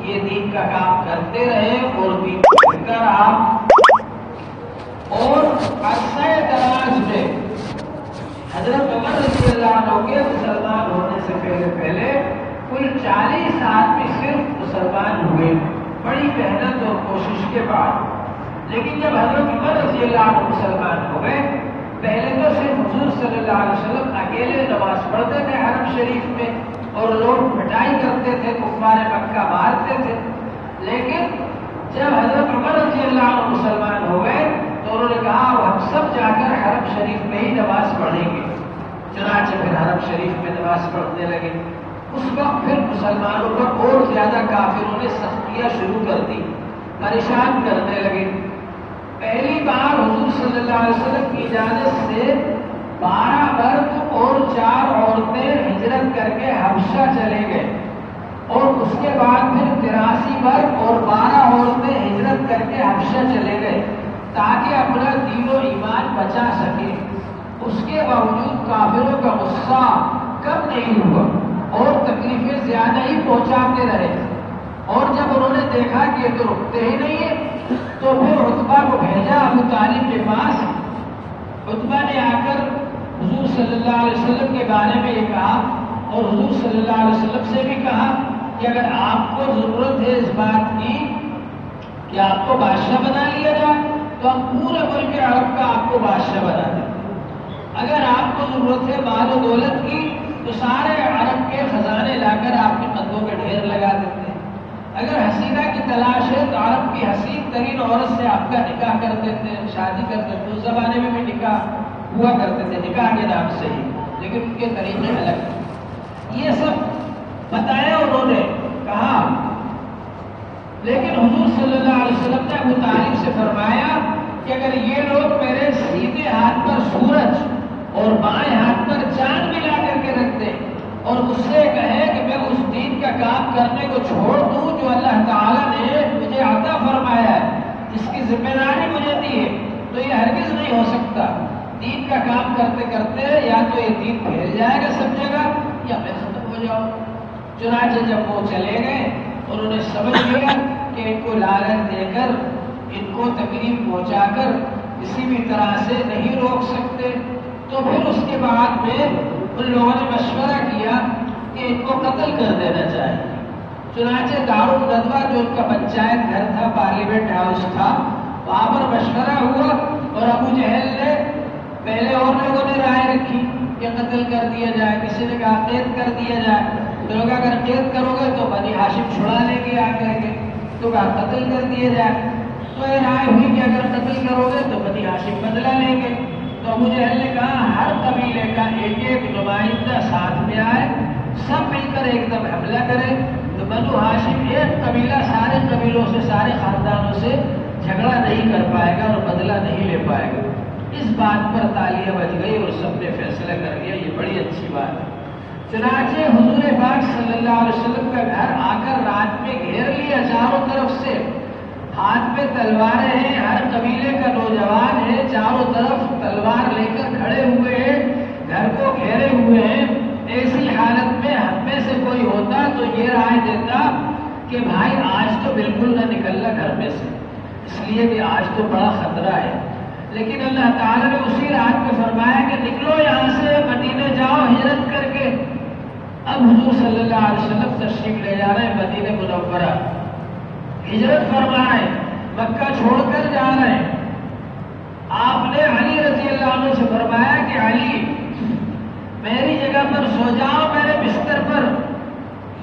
یہ دین کا کام کرتے رہے اور دین بڑھتا رہا، اور عرصہ دراز میں حضرت عمر رضی اللہ عنہ کے مسلمان ہونے سے پہلے کل 40 آدمی صرف مسلمان ہوئے، بڑی محنت اور کوشش کے بعد۔ لیکن جب حضرت عمر رضی اللہ عنہ مسلمان ہو گئے، پہلے تو صرف حضور صلی اللہ علیہ وسلم اکیلے نماز پڑھتے تھے حرم شریف میں، اور لوگ پٹائی کرتے تھے، کفار مکہ مارتے تھے۔ لیکن جب حضرت عمر رضی اللہ عنہ مسلمان ہو گئے تو انہوں نے کہا ہم سب جا کر حرم شریف میں ہی نماز پڑھیں گے۔ چنانچہ پھر حرم شریف میں نماز پڑھنے لگے۔ اس وقت پھر مسلمانوں پر اور زیادہ کافروں نے سختیاں شروع کر دی، پریشان کرنے لگے۔ پہلی بار حضور صلی اللہ علیہ وسلم کی اجازت سے 12 مرد اور 4 عورتیں ہجرت کر کے حبشہ چلے گئے، اور اس کے بعد پھر 83 مرد اور 12 عورتیں ہجرت کر کے حبشہ چلے گئے تاکہ اپنا دین و ایمان بچا سکے۔ اس کے باوجود کافروں کا غصہ کم نہیں ہوا اور تکلیفیں زیادہ ہی پہنچاتے رہے، اور جب انہوں نے دیکھا کہ یہ تو رکتے ہی نہیں ہے تو پھر عتبہ کو بھیجا ابو طالب کے پاس۔ عتبہ نے آ کر حضور صلی اللہ علیہ وسلم کے بارے میں یہ کہا، اور حضور صلی اللہ علیہ وسلم سے بھی کہا کہ اگر آپ کو ضرورت ہے اس بات کی کہ آپ کو بادشاہ بنا لیا جائے تو ہم پورے ملک عرب کا آپ کو بادشاہ بنا دیں۔ اگر آپ کو ضرورت ہے مال و دولت کی تو سارے عرب کے خزانے لا کر آپ کے قدموں پہ ڈھیر لگا دیتے ہیں۔ اگر حسینہ کی تلاش ہے تو عرب کی حسین ترین عورت سے آپ کا نکاح کر دیتے ہیں، شادی کر دیتے ہیں۔ اس زمانے میں بھی نکاح ہوا کرتے تھے نکاح کے نام سے ہی، لیکن ان کے طریقے الگ ہیں۔ یہ سب بتایا انہوں نے، کہا، لیکن حضور صلی اللہ علیہ وسلم نے ابو طالب سے فرمایا کہ اگر یہ لوگ میرے سیدھے ہاتھ پر سورج اور بائیں ہاتھ پر چاند ملا کر کے رکھ دیں اور مجھ سے کہے کہ میں اس دین کا کام کرنے کو چھوڑ دوں جو اللہ تعالیٰ نے مجھے عطا فرمایا ہے، جس کی ذمہ داری مجھے دی ہے، تو یہ ہرگز نہیں ہو سکتا۔ دین کا کام کرتے کرتے یا تو یہ دین پھیل جائے گا سب جگہ یا میں ختم ہو جاؤں۔ چنانچہ جب وہ چلے گئے، انہوں نے سمجھ لیا کہ ان کو لالچ دے کر، ان کو تکلیف پہنچا کر کسی بھی طرح سے نہیں روک سکتے، تو پھر اس کے بعد میں ان لوگوں نے مشورہ کیا کہ ان کو قتل کر دینا چاہیے۔ چنانچہ دارالندوہ جو ان کا پنچایت گھر تھا، پارلیمنٹ ہاؤس تھا، وہاں پر مشورہ ہوا، اور ابو جہل نے پہلے اور لوگوں نے رائے رکھی کہ قتل کر دیا جائے، کسی نے کہا قید کر دیا جائے، لوگ اگر قید کرو گے تو بنی ہاشم چھڑا لیں گے آ کر کے، تو کہا قتل کر دیا جائے۔ تو یہ رائے ہوئی کہ اگر قتل کرو گے تو بنی ہاشم بدلہ لیں گے۔ تو ابو جہل نے کہا ہر قبیلے کا ایک ایک نمائندہ ساتھ میں آئے، سب مل کر ایک دم حملہ کرے، تو بنو ہاشم ایک قبیلہ سارے قبیلوں سے، سارے خاندانوں سے جھگڑا نہیں کر پائے گا اور بدلہ نہیں لے پائے گا۔ اس بات پر تالیاں بج گئی اور سب نے فیصلہ کر لیا، یہ بڑی اچھی بات ہے۔ چنانچہ حضور پاک صلی اللہ علیہ وسلم کا گھر آ کر رات میں گھیر لیا چاروں طرف سے، ہاتھ میں تلواریں ہیں، ہر قبیلے کا نوجوان ہے، چاروں طرف تلوار لے کر کھڑے ہوئے ہیں، گھر کو گھیرے ہوئے ہیں۔ ایسی حالت میں ہم میں سے کوئی ہوتا تو یہ رائے دیتا کہ بھائی آج تو بالکل نہ نکلنا گھر میں سے، اس لیے کہ آج تو بڑا خطرہ ہے۔ لیکن اللہ تعالیٰ نے اسی رات میں فرمایا کہ نکلو یہاں سے، مدینے جاؤ ہجرت کر کے۔ اب حضور صلی اللہ علیہ وسلم تشریف لے جا رہے ہیں مدینہ منورہ، ہجرت فرما رہے ہیں، مکہ چھوڑ کر جا رہے ہیں۔ آپ نے علی رضی اللہ عنہ سے فرمایا کہ علی میری جگہ پر سو جاؤ، میرے بستر پر،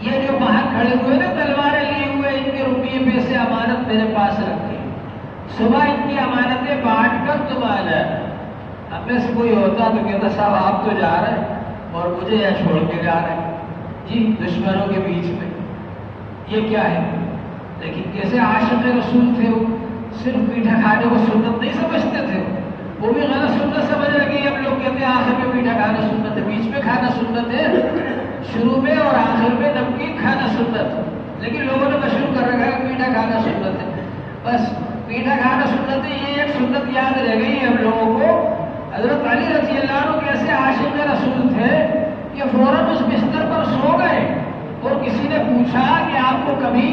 یہ جو باہر کھڑے ہوئے نا تلواریں لیے ہوئے، ان کے روپیے پیسے امانت میرے پاس رکھے، صبح ان کی امانتیں بانٹ کر تم آ جائے۔ ہم میں سے کوئی ہوتا تو کہتا صاحب آپ تو جا رہے ہیں اور مجھے یہاں چھوڑ کے جا رہے ہیں جی دشمنوں کے بیچ میں، یہ کیا ہے؟ لیکن کیسے عاشق رسول تھے، وہ صرف میٹھا کھانے کو سنت نہیں سمجھتے تھے، وہ بھی غلط سنت سمجھ رہے کہ ہم لوگ کہتے ہیں آخر میں میٹھا کھانا سنت ہے، بیچ میں کھانا سنت ہے، شروع میں اور آخر میں نمکین کھانا سنت، لیکن لوگوں نے مشہور کر رکھا ہے کہ میٹھا کھانا سنت ہے۔ بس میٹھا کھانا سنت ہے، یہ ایک سنت یاد رہ گئی ہے ہم لوگوں کو۔ حضرت علی رضی اللہ عنہ کیسے عاشق رسول تھے کہ فوراً اس بستر پر سو گئے، اور کسی نے پوچھا کہ آپ کو کبھی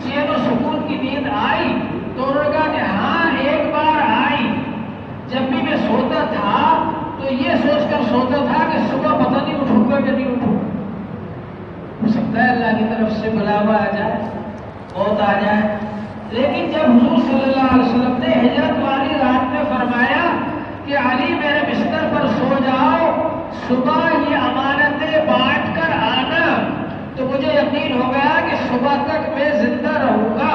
چین و سکون کی نیند آئی؟ تو انہوں نے کہا کہ ہاں ایک بار آئی، جب بھی میں سوتا تھا تو یہ سوچ کر سوتا تھا کہ صبح پتہ نہیں اٹھوں گا کہ نہیں اٹھوں، ہو سکتا ہے اللہ کی طرف سے بلاوا آ جائے، موت آ جائے۔ لیکن جب حضور صلی اللہ علیہ وسلم نے ہجرت والی رات میں فرمایا کہ علی میرے بستر پر سو جاؤ، صبح یہ امانتیں بانٹ کر آنا، تو مجھے یقین ہو گیا کہ صبح تک میں زندہ رہوں گا،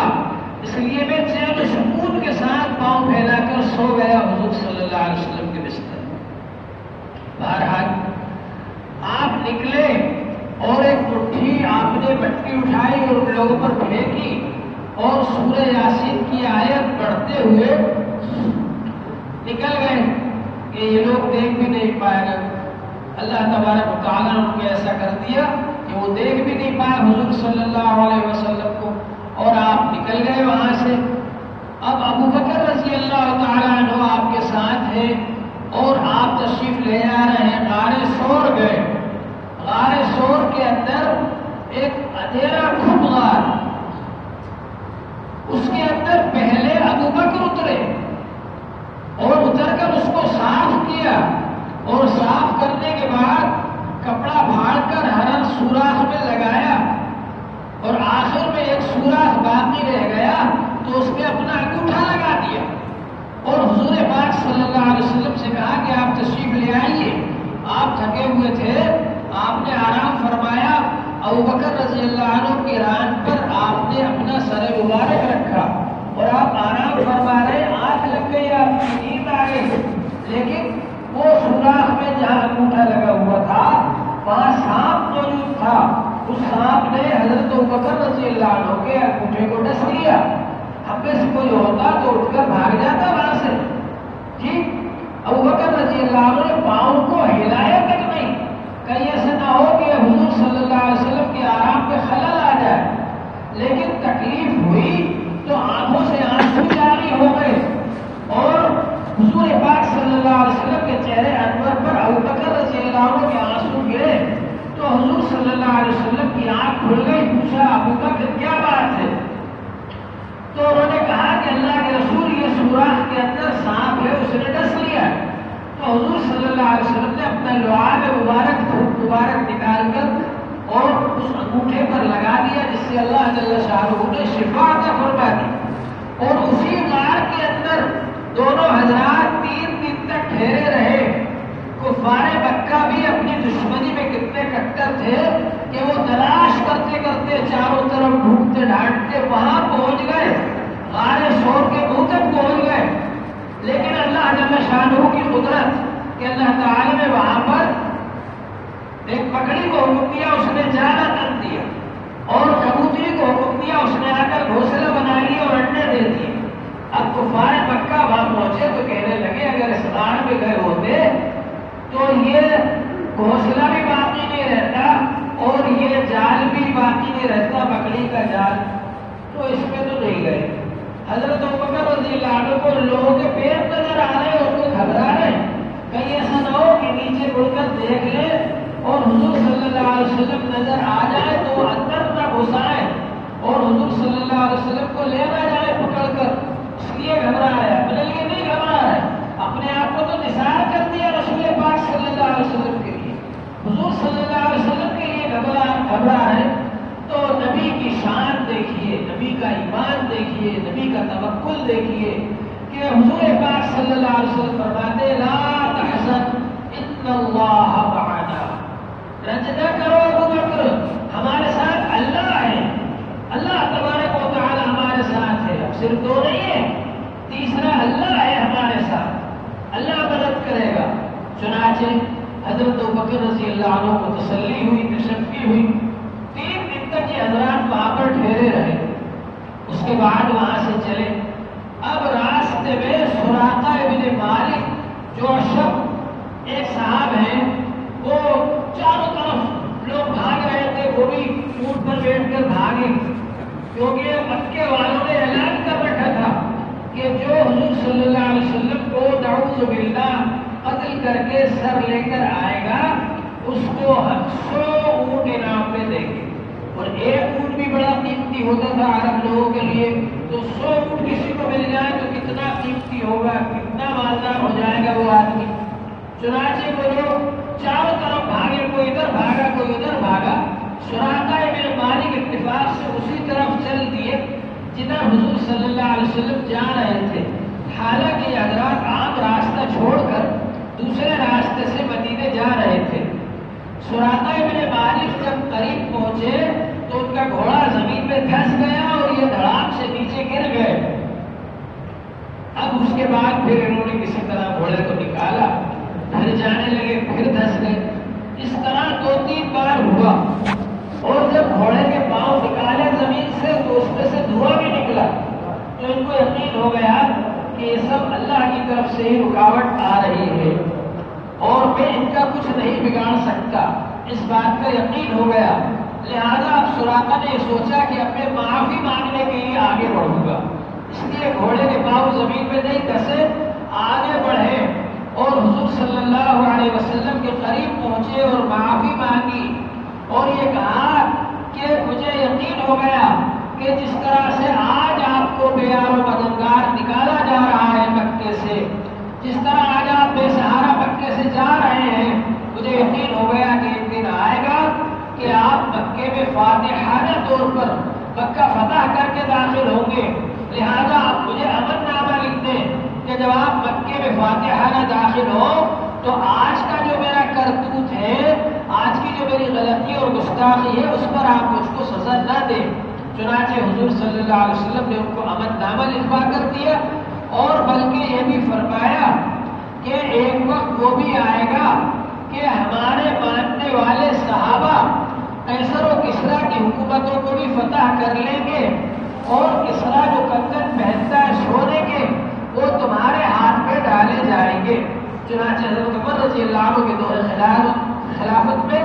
اس لیے میں چین و سکون کے ساتھ پاؤں پھیلا کر سو گیا حضور صلی اللہ علیہ وسلم کے بستر۔ بہرحال نکلے اور ایک مٹھی آپ نے مٹی اٹھائی اور ان لوگوں پر پھینکی اور سورہ یاسین کی آیت پڑھتے ہوئے نکل گئے کہ یہ لوگ دیکھ بھی نہیں پائے گا. اللہ تبارک و تعالیٰ نے ان کو ایسا کر دیا کہ وہ دیکھ بھی نہیں پائے حضور صلی اللہ علیہ وسلم کو اور آپ نکل گئے وہاں سے. اب ابو بکر رضی اللہ تعالیٰ عنہ آپ کے ساتھ ہیں اور آپ تشریف لے آ رہے ہیں. غار ثور گئے. غار ثور کے اندر ایک اندھیرا گھٹ غار، اس کے اندر پہلے ابو بکر اترے اور اتر کر اس کو صاف کیا اور صاف کرنے کے بعد کپڑا پھاڑ کر ہر سوراخ میں لگایا اور آخر میں ایک سوراخ باقی رہ گیا تو اس میں اپنا انگوٹھا لگا دیا اور حضور پاک صلی اللہ علیہ وسلم سے کہا کہ آپ تشریف لے آئیے. آپ تھکے ہوئے تھے، آپ نے آرام فرمایا. ابو بکر رضی اللہ عنہ کی ران پر آپ نے اپنا سر مبارک رکھا اور آپ آرام فرما رہے. آنکھ لگ گئی، آپ کی نیند آ گئی، لیکن وہ سوراخ میں جہاں انگوٹھا لگا ہوا تھا وہاں سانپ موجود تھا. اس سانپ نے حضرت ابو بکر رضی اللہ عنہ کے انگوٹھے کو ڈس لیا. ہم میں سے کوئی ہوتا تو اٹھ کر بھاگ جاتا وہاں سے. جی ابو بکر رضی اللہ عنہ نے پاؤں کو ہلایا تک نہیں. کہیں ایسا نہ ہو کہ حضور صلی اللہ علیہ وسلم کے آرام پہ خلل آ جائے. لیکن تکلیف ہوئی تو آنکھوں سے آنسو جاری ہو گئے اور حضور پاک صلی اللہ علیہ وسلم کے چہرے انور پر ابو بکر رضی اللہ عنہ کے آنسو گرے تو حضور صلی اللہ علیہ وسلم کی آنکھ کھل گئی. پوچھا ابو بکر کیا بات ہے؟ تو انہوں نے کہا کہ اللہ کے رسول یہ سوراخ کے اندر سانپ ہے، اس نے ڈس لیا. تو حضور صلی اللہ علیہ وسلم نے اپنا لعاب مبارک دھوپ مبارک نکال کر اور اس انگوٹھے پر لگا دیا جس سے اللہ جل شانہ نے شفا عطا فرما دی. اور اسی غار کے اندر دونوں حضرات 3 دن تک ٹھہرے رہے. کفار مکہ بھی اپنی دشمنی میں کتنے کٹر تھے کہ وہ تلاش کرتے کرتے چاروں طرف ڈھونڈتے ڈھانٹتے وہاں پہنچ گئے، غار ثور کے منہ تک پہنچ گئے. لیکن اللہ جل شانہ کی قدرت کہ اللہ تعالی نے وہاں پر ایک پکڑی کو حکم دیا، اس نے جالا تن دیا اور کبوتری کو حکم دیا، اس نے آ کر گھونسلہ بنا لیا اور انڈے دے دیے. اب کفار مکہ وہاں پہنچے تو کہنے لگے اگر اس غار میں گئے ہوتے تو یہ گھونسلہ بھی باقی نہیں رہتا اور یہ جال بھی باقی نہیں رہتا، بکری کا جال، تو اس میں تو نہیں گئے. حضرت ابوبکر رضی اللہ عنہ کو لوگوں کے پیر نظر آ رہے اور وہ گھبرا رہے. کہیں ایسا نہ ہو کہ نیچے مڑ کر دیکھ لے اور حضور صلی اللہ علیہ وسلم نظر آ جائے تو وہ اندر نہ گھسائے اور حضور صلی اللہ علیہ وسلم کو لے نہ جائے پکڑ کر. اس لیے گھبرا رہے، اپنے لیے نہیں گھبرا رہے، اپنے آپ کو تو نثار کر دیا رسول پاک صلی اللہ علیہ وسلم کے لیے، حضور صلی اللہ علیہ وسلم کے لیے گھبرا ہے. تو نبی کی شان دیکھیے، نبی کا ایمان دیکھیے، نبی کا توکل دیکھیے کہ حضور پاک صلی اللہ علیہ وسلم فرماتے لا تحزن ان اللہ معنا. رنج نہ کرو ابو بکر، ہمارے ساتھ اللہ ہے، اللہ تبارک و تعالی ہمارے ساتھ ہے. اب صرف 2 نہیں ہے، تیسرا اللہ ہے ہمارے ساتھ، اللہ مدد کرے گا. چنانچہ حضرت ابوبکر رضی اللہ عنہ کو تسلی ہوئی، تشفی ہوئی. 3 دن تک یہ حضرات وہاں پر ٹھہرے رہے. اس کے بعد وہاں سے چلے. اب راستے میں سراقہ ابن مالک جو شب ایک صاحب ہیں، وہ چاروں طرف لوگ بھاگ رہے تھے، وہ بھی اونٹ پر بیٹھ کر بھاگے کیونکہ مکے والوں نے اعلان کر رکھا تھا کہ جو حضور صلی اللہ علیہ وسلم کو نعوذ باللہ قتل کر کے سر لے کر آئے گا اس کو ہم 100 اونٹ انعام میں دیں گے. اور ایک اونٹ بھی بڑا قیمتی ہوتا تھا عرب لوگوں کے لیے، تو 100 اونٹ کسی کو مل جائے تو کتنا قیمتی ہوگا، کتنا مالدار ہو جائے گا وہ آدمی. چنانچہ وہ جو چاروں طرف بھاگے، کوئی ادھر بھاگا کوئی ادھر بھاگا. سراقہ ابن مالک اتفاق سے اسی طرف چل دیے جدھر حضور صلی اللہ علیہ وسلم جا رہے تھے. حالانکہ یہ حضرات عام راستہ چھوڑ کر دوسرے راستے سے مدینے جا رہے تھے. سراقہ ابن مالک جب قریب پہنچے تو ان کا گھوڑا زمین میں دھس گیا اور یہ دھڑام سے نیچے گر گئے. اب اس کے بعد پھر انہوں نے کسی طرح گھوڑے کو نکالا، پھر جانے لگے، پھر دھس گئے. اس طرح 2-3 تو ان کو یقین ہو گیا کہ یہ سب اللہ کی طرف سے ہی رکاوٹ آ رہی ہے اور میں ان کا کچھ نہیں بگاڑ سکتا، اس بات کا یقین ہو گیا۔ لہذا اب سراقہ نے سوچا کہ اب میں معافی مانگنے کے لیے آگے بڑھوں گا، اس لیے گھوڑے کے پاؤں زمین میں نہیں دھسے، آگے بڑھے اور حضور صلی اللہ علیہ وسلم کے قریب پہنچے اور معافی مانگی اور یہ کہا کہ مجھے یقین ہو گیا کہ جس طرح سے آج آپ کو بے یار و مددگار نکالا جا رہا ہے مکے سے، جس طرح آج آپ بے سہارا مکے سے جا رہے ہیں، مجھے یقین ہو گیا کہ ایک دن آئے گا کہ آپ مکے میں فاتحانہ طور پر مکہ فتح کر کے داخل ہوں گے۔ لہذا آپ مجھے امن نامہ لکھ دیں کہ جب آپ مکے میں فاتحانہ داخل ہو تو آج کا جو میرا کرتوت ہے، آج کی جو میری غلطی اور گستاخی ہے، اس پر آپ مجھ کو سزا نہ دیں۔ چنانچہ حضور صلی اللہ علیہ وسلم نے ان کو امن نامہ لکھوا کر دیا اور بلکہ یہ بھی فرمایا کہ ایک وقت وہ بھی آئے گا کہ ہمارے ماننے والے صحابہ قیصر و کسریٰ کی حکومتوں کو بھی فتح کر لیں گے اور کسریٰ جو کنگن پہنتا ہے سونے کے، وہ تمہارے ہاتھ میں ڈالے جائیں گے۔ چنانچہ حضرت عمر رضی اللہ عنہ کے دور خلافت میں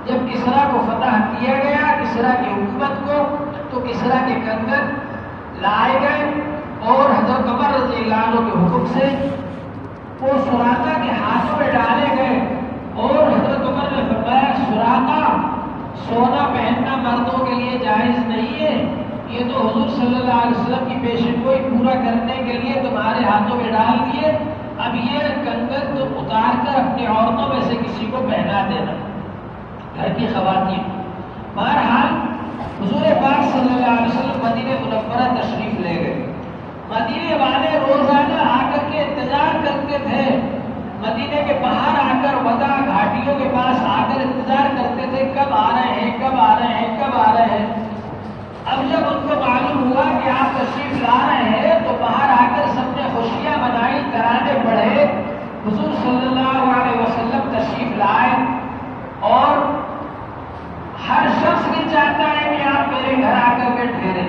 جب کسریٰ کو فتح کیا گیا، کسریٰ کی حکومت کو، تو کسریٰ کے کنگن لائے گئے اور حضرت عمر رضی اللہ عنہ کے حکم سے وہ سراقہ کے ہاتھوں میں ڈالے گئے اور حضرت عمر نے فرمایا سراقہ سونا پہننا مردوں کے لیے جائز نہیں ہے، یہ تو حضور صلی اللہ علیہ وسلم کی پیشن گوئی پورا کرنے کے لیے تمہارے ہاتھوں میں ڈال دیے، اب یہ کنگن تم اتار کر اپنی عورتوں میں سے کسی کو پہنا دینا، گھر کی خواتین۔ بہرحال حضور پاک صلی اللہ علیہ وسلم مدینہ منورہ تشریف لے گئے۔ مدینے والے روزانہ آ کر کے انتظار کرتے تھے، مدینے کے باہر آ کر ودا گھاٹیوں کے پاس آ کر انتظار کرتے تھے کب آ رہے ہیں، کب آ رہے ہیں، کب آ رہے ہیں۔ اب جب ان کو معلوم ہوا کہ آپ تشریف لا رہے ہیں تو باہر آ کر سب نے خوشیاں منائی، کرانے پڑے۔ حضور صلی اللہ علیہ وسلم تشریف لائے اور ہر شخص بھی چاہتا ہے کہ آپ میرے گھر آ کر کے ٹھہرے،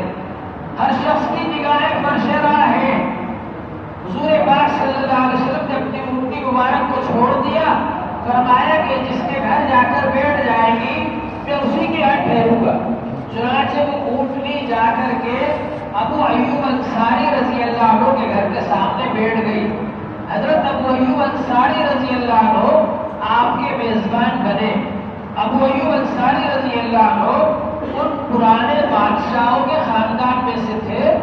ہر شخص کی نگاہیں فرش راہ ہے۔ حضور پاک صلی اللہ علیہ وسلم نے اپنی اونٹنی مبارک کو چھوڑ دیا، فرمایا کہ جس کے گھر جا کر بیٹھ جائے گی میں اسی کے گھر ٹھہروں گا۔ چنانچہ وہ اونٹنی جا کر کے ابو ایوب انصاری رضی اللہ عنہ کے گھر کے سامنے بیٹھ گئی۔ حضرت ابو ایوب انصاری رضی اللہ عنہ آپ کے میزبان بنے۔ ابو ایوب انصاری رضی اللہ عنہ ان پرانے بادشاہوں کے خاندان میں سے تھے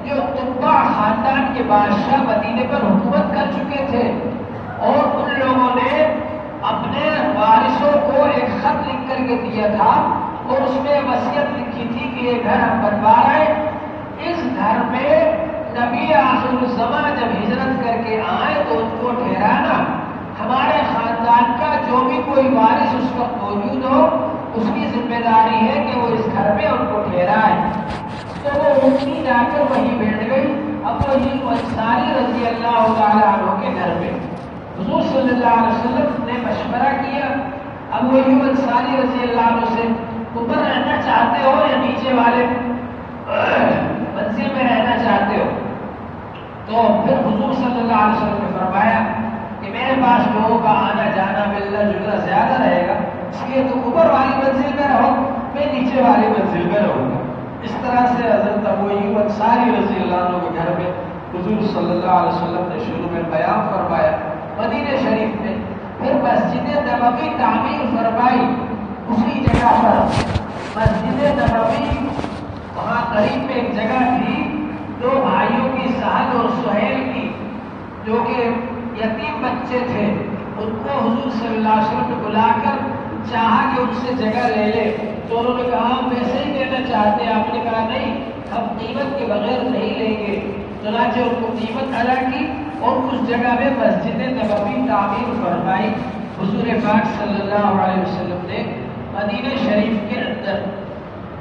جو تبع خاندان کے بادشاہ مدینے پر حکومت کر چکے تھے، اور ان لوگوں نے اپنے وارثوں کو ایک خط لکھ کر کے دیا تھا اور اس میں وصیت لکھی تھی کہ یہ گھر ہم بنوا رہے ہیں، اس گھر میں نبی آخر الزمان جب ہجرت کر کے آئے تو ان کو ٹھہرانا، ہمارے خاندان کا جو بھی کوئی وارث اس وقت موجود ہو اس کی ذمہ داری ہے کہ وہ اس گھر میں ان کو ٹھہرائے۔ تو وہ اونٹنی جا کر وہیں بیٹھ گئی ابو ایوب انصاری رضی اللہ تعالیٰ عنہ کے گھر میں۔ حضور صلی اللہ علیہ وسلم نے مشورہ کیا ابو ایوب انصاری رضی اللہ عنہ سے، اوپر رہنا چاہتے ہو یا نیچے والے منزل میں رہنا چاہتے ہو؟ تو پھر حضور صلی اللہ علیہ وسلم نے فرمایا کہ میرے پاس لوگوں کا آنا جانا ملنا جلنا زیادہ رہے گا، اس لیے تم اوپر والی منزل میں رہو، میں نیچے والی منزل میں رہوں گا۔ اس طرح سے حضرت ابو ایوب انصاری رضی اللہ عنہ کے گھر میں حضور صلی اللہ علیہ وسلم نے شروع میں قیام فرمایا مدینہ شریف میں، پھر مسجد نبوی تعمیر فرمائی اسی جگہ پر۔ مسجد نبوی وہاں قریب میں ایک جگہ تھی، دو بھائیوں کی سہل اور سہیل کی جو کہ یتیم بچے تھے، ان کو حضور صلی اللہ علیہ وسلم نے بلا کر چاہا کہ ان سے جگہ لے لے، تو انہوں نے کہا ہم ویسے ہی دینا چاہتے ہیں۔ آپ نے کہا نہیں، ہم قیمت کے بغیر نہیں لیں گے۔ چنانچہ ان کو قیمت ادا کی اور اس جگہ میں مسجد نبوی تعمیر فرمائی حضور پاک صلی اللہ علیہ وسلم نے مدینہ شریف کے اندر۔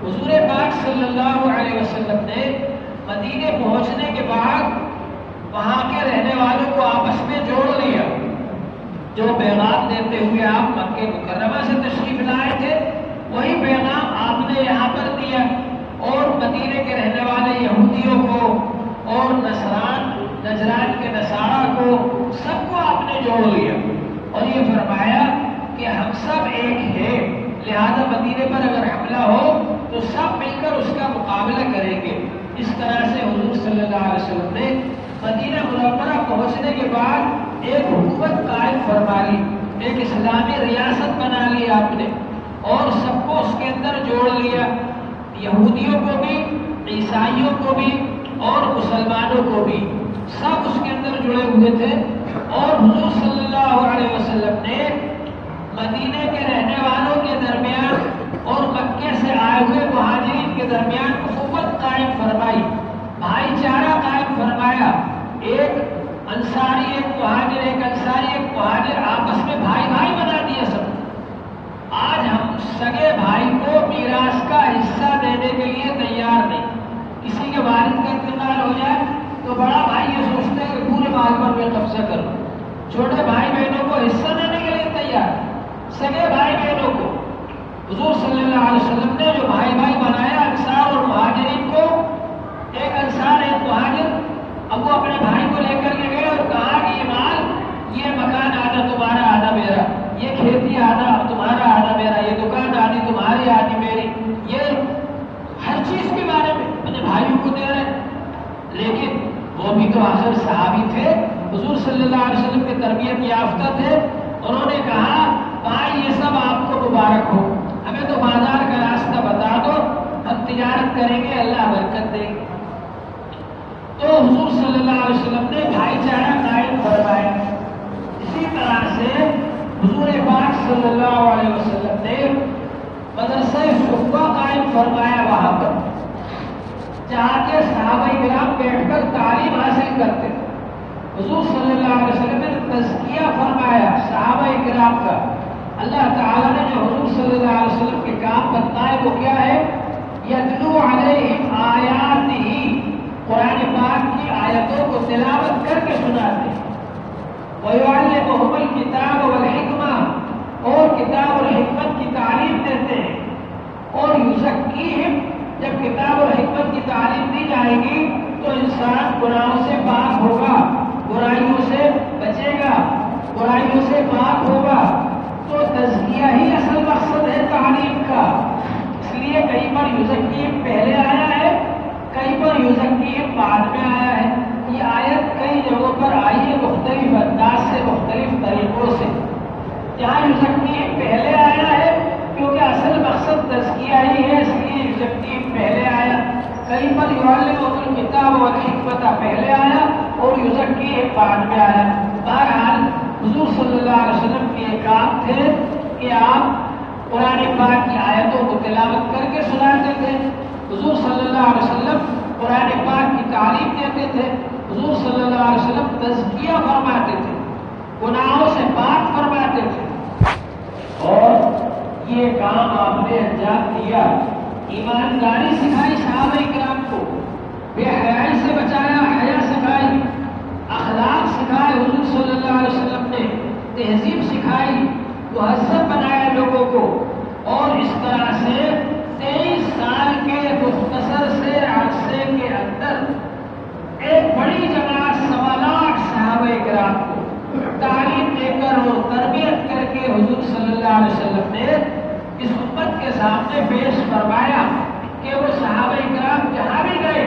حضور پاک صلی اللہ علیہ وسلم نے مدینہ پہنچنے کے بعد وہاں کے رہنے والوں کو آپس میں جوڑ لیا۔ جو پیغام دیتے ہوئے آپ مکہ مکرمہ سے تشریف لائے تھے وہی پیغام آپ نے یہاں پر دیا، اور مدینے کے رہنے والے یہودیوں کو اور نجران کے نصارہ کو، سب کو آپ نے جوڑ لیا اور یہ فرمایا کہ ہم سب ایک ہیں، لہذا مدینے پر اگر حملہ ہو تو سب مل کر اس کا مقابلہ کریں گے۔ اس طرح سے حضور صلی اللہ علیہ وسلم نے مدینہ منورہ پہنچنے کے بعد ایک حکومت قائم فرما لی، ایک اسلامی ریاست بنا لی آپ نے، اور سب کو اس کے اندر جوڑ لیا، یہودیوں کو بھی، عیسائیوں کو بھی اور مسلمانوں کو بھی، سب اس کے اندر جڑے ہوئے تھے۔ اور حضور صلی اللہ علیہ وسلم نے مدینے کے رہنے والوں کے درمیان اور مکے سے آئے ہوئے مہاجرین کے درمیان اخوت قائم فرمائی، بھائی چارہ قائم فرمایا۔ ایک انصاری ایک مہاجر، ایک انصاری ایک مہاجر، آپس میں بھائی بھائی بنا دیا سب۔ آج ہم سگے بھائی کو میراث کا حصہ دینے کے لیے تیار نہیں۔ کسی کے والد کا انتقال ہو جائے تو بڑا بھائی یہ سوچتا ہے کہ پورے مال پر میں قبضہ کروں، چھوٹے بھائی بہنوں کو حصہ دینے کے لیے تیار، سگے بھائی بہنوں کو۔ حضور صلی اللہ علیہ وسلم نے جو بھائی بھائی بنایا انصار اور مہاجرین کو، ایک انصار ایک مہاجر، اب وہ اپنے بھائی کو لے کر کے گئے اور کہا کہ یہ مال، یہ مکان آدھا تمہارا آدھا میرا، یہ کھیتی آدھا تمہارا آدھا میرا، یہ دکان آدھی تمہاری آدھی میری، یہ ہر چیز کے بارے میں اپنے بھائیوں کو دے رہے۔ لیکن وہ بھی تو آخر صحابی تھے، حضور صلی اللہ علیہ وسلم کے تربیت یافتہ تھے، انہوں نے کہا بھائی یہ سب آپ کو مبارک ہو، ہمیں تو بازار کا راستہ بتا دو، ہم تجارت کریں گے، اللہ برکت دے گی۔ تو حضور صلی اللہ علیہ وسلم نے بھائی چارہ قائم فرمایا۔ اسی طرح سے حضور پاک صلی اللہ علیہ وسلم نے مدرسہ صحبہ قائم فرمایا وہاں پر، جہاں کے صحابہ کرام بیٹھ کر تعلیم حاصل کرتے تھے۔ حضور صلی اللہ علیہ وسلم نے تزکیہ فرمایا صحابہ کرام کا۔ اللہ تعالیٰ نے جو حضور صلی اللہ علیہ وسلم کے کام بتائے وہ کیا ہے؟ یتلو علیہم آیاتہ، قرآن پاک کی آیتوں کو تلاوت کر کے سناتے ہیں۔ وَيُعَلِّمُهُمُ الْكِتَابَ وَالْحِکْمَةَ، اور کتاب اور حکمت کی تعلیم دیتے ہیں۔ اور یُزَکِّیہِم، جب کتاب اور حکمت کی تعلیم دی جائے گی تو انسان گناہوں سے پاک ہوگا، برائیوں سے بچے گا، برائیوں سے پاک ہوگا۔ تو تزکیہ ہی اصل مقصد ہے تعلیم کا۔ اس لیے کئی بار یزکیم پہلے آیا ہے، کئی بار یزکیم بعد میں آیا ہے۔ یہ آیت کئی جگہوں پر آئی ہے مختلف انداز سے، مختلف طریقوں سے۔ جہاں یزکیم پہلے آیا ہے کیونکہ اصل مقصد تزکیہ ہی ہے، اس لیے یزکیم پہلے آیا۔ کئی بار یعلمہم الکتاب والحکمت پہلے آیا اور یزکیم بعد میں آیا۔ بہرحال حضور صلی اللہ علیہ وسلم کے ایک کام تھے کہ آپ قرآن پاک کی آیتوں کو تلاوت کر کے سناتے تھے۔ حضور صلی اللہ علیہ وسلم قرآن پاک کی تعلیم دیتے تھے۔ حضور صلی اللہ علیہ وسلم تزکیہ فرماتے تھے، گناہوں سے پاک فرماتے تھے، اور یہ کام آپ نے انجام دیا۔ ایمانداری سکھائی صحابہ کرام کو، بے حیائی سے بچایا، حیا سکھائی، اخلاق سکھائے حضور صلی اللہ علیہ وسلم نے، تہذیب سکھائی، مہذب بنایا لوگوں کو۔ اور اس طرح سے 23 سال کے مختصر سے عرصے کے اندر ایک بڑی جماعت 1.25 لاکھ صحابہ کرام کو تعلیم دے کر اور تربیت کر کے حضور صلی اللہ علیہ وسلم نے اس امت کے سامنے پیش فرمایا کہ وہ صحابہ کرام جہاں بھی گئے،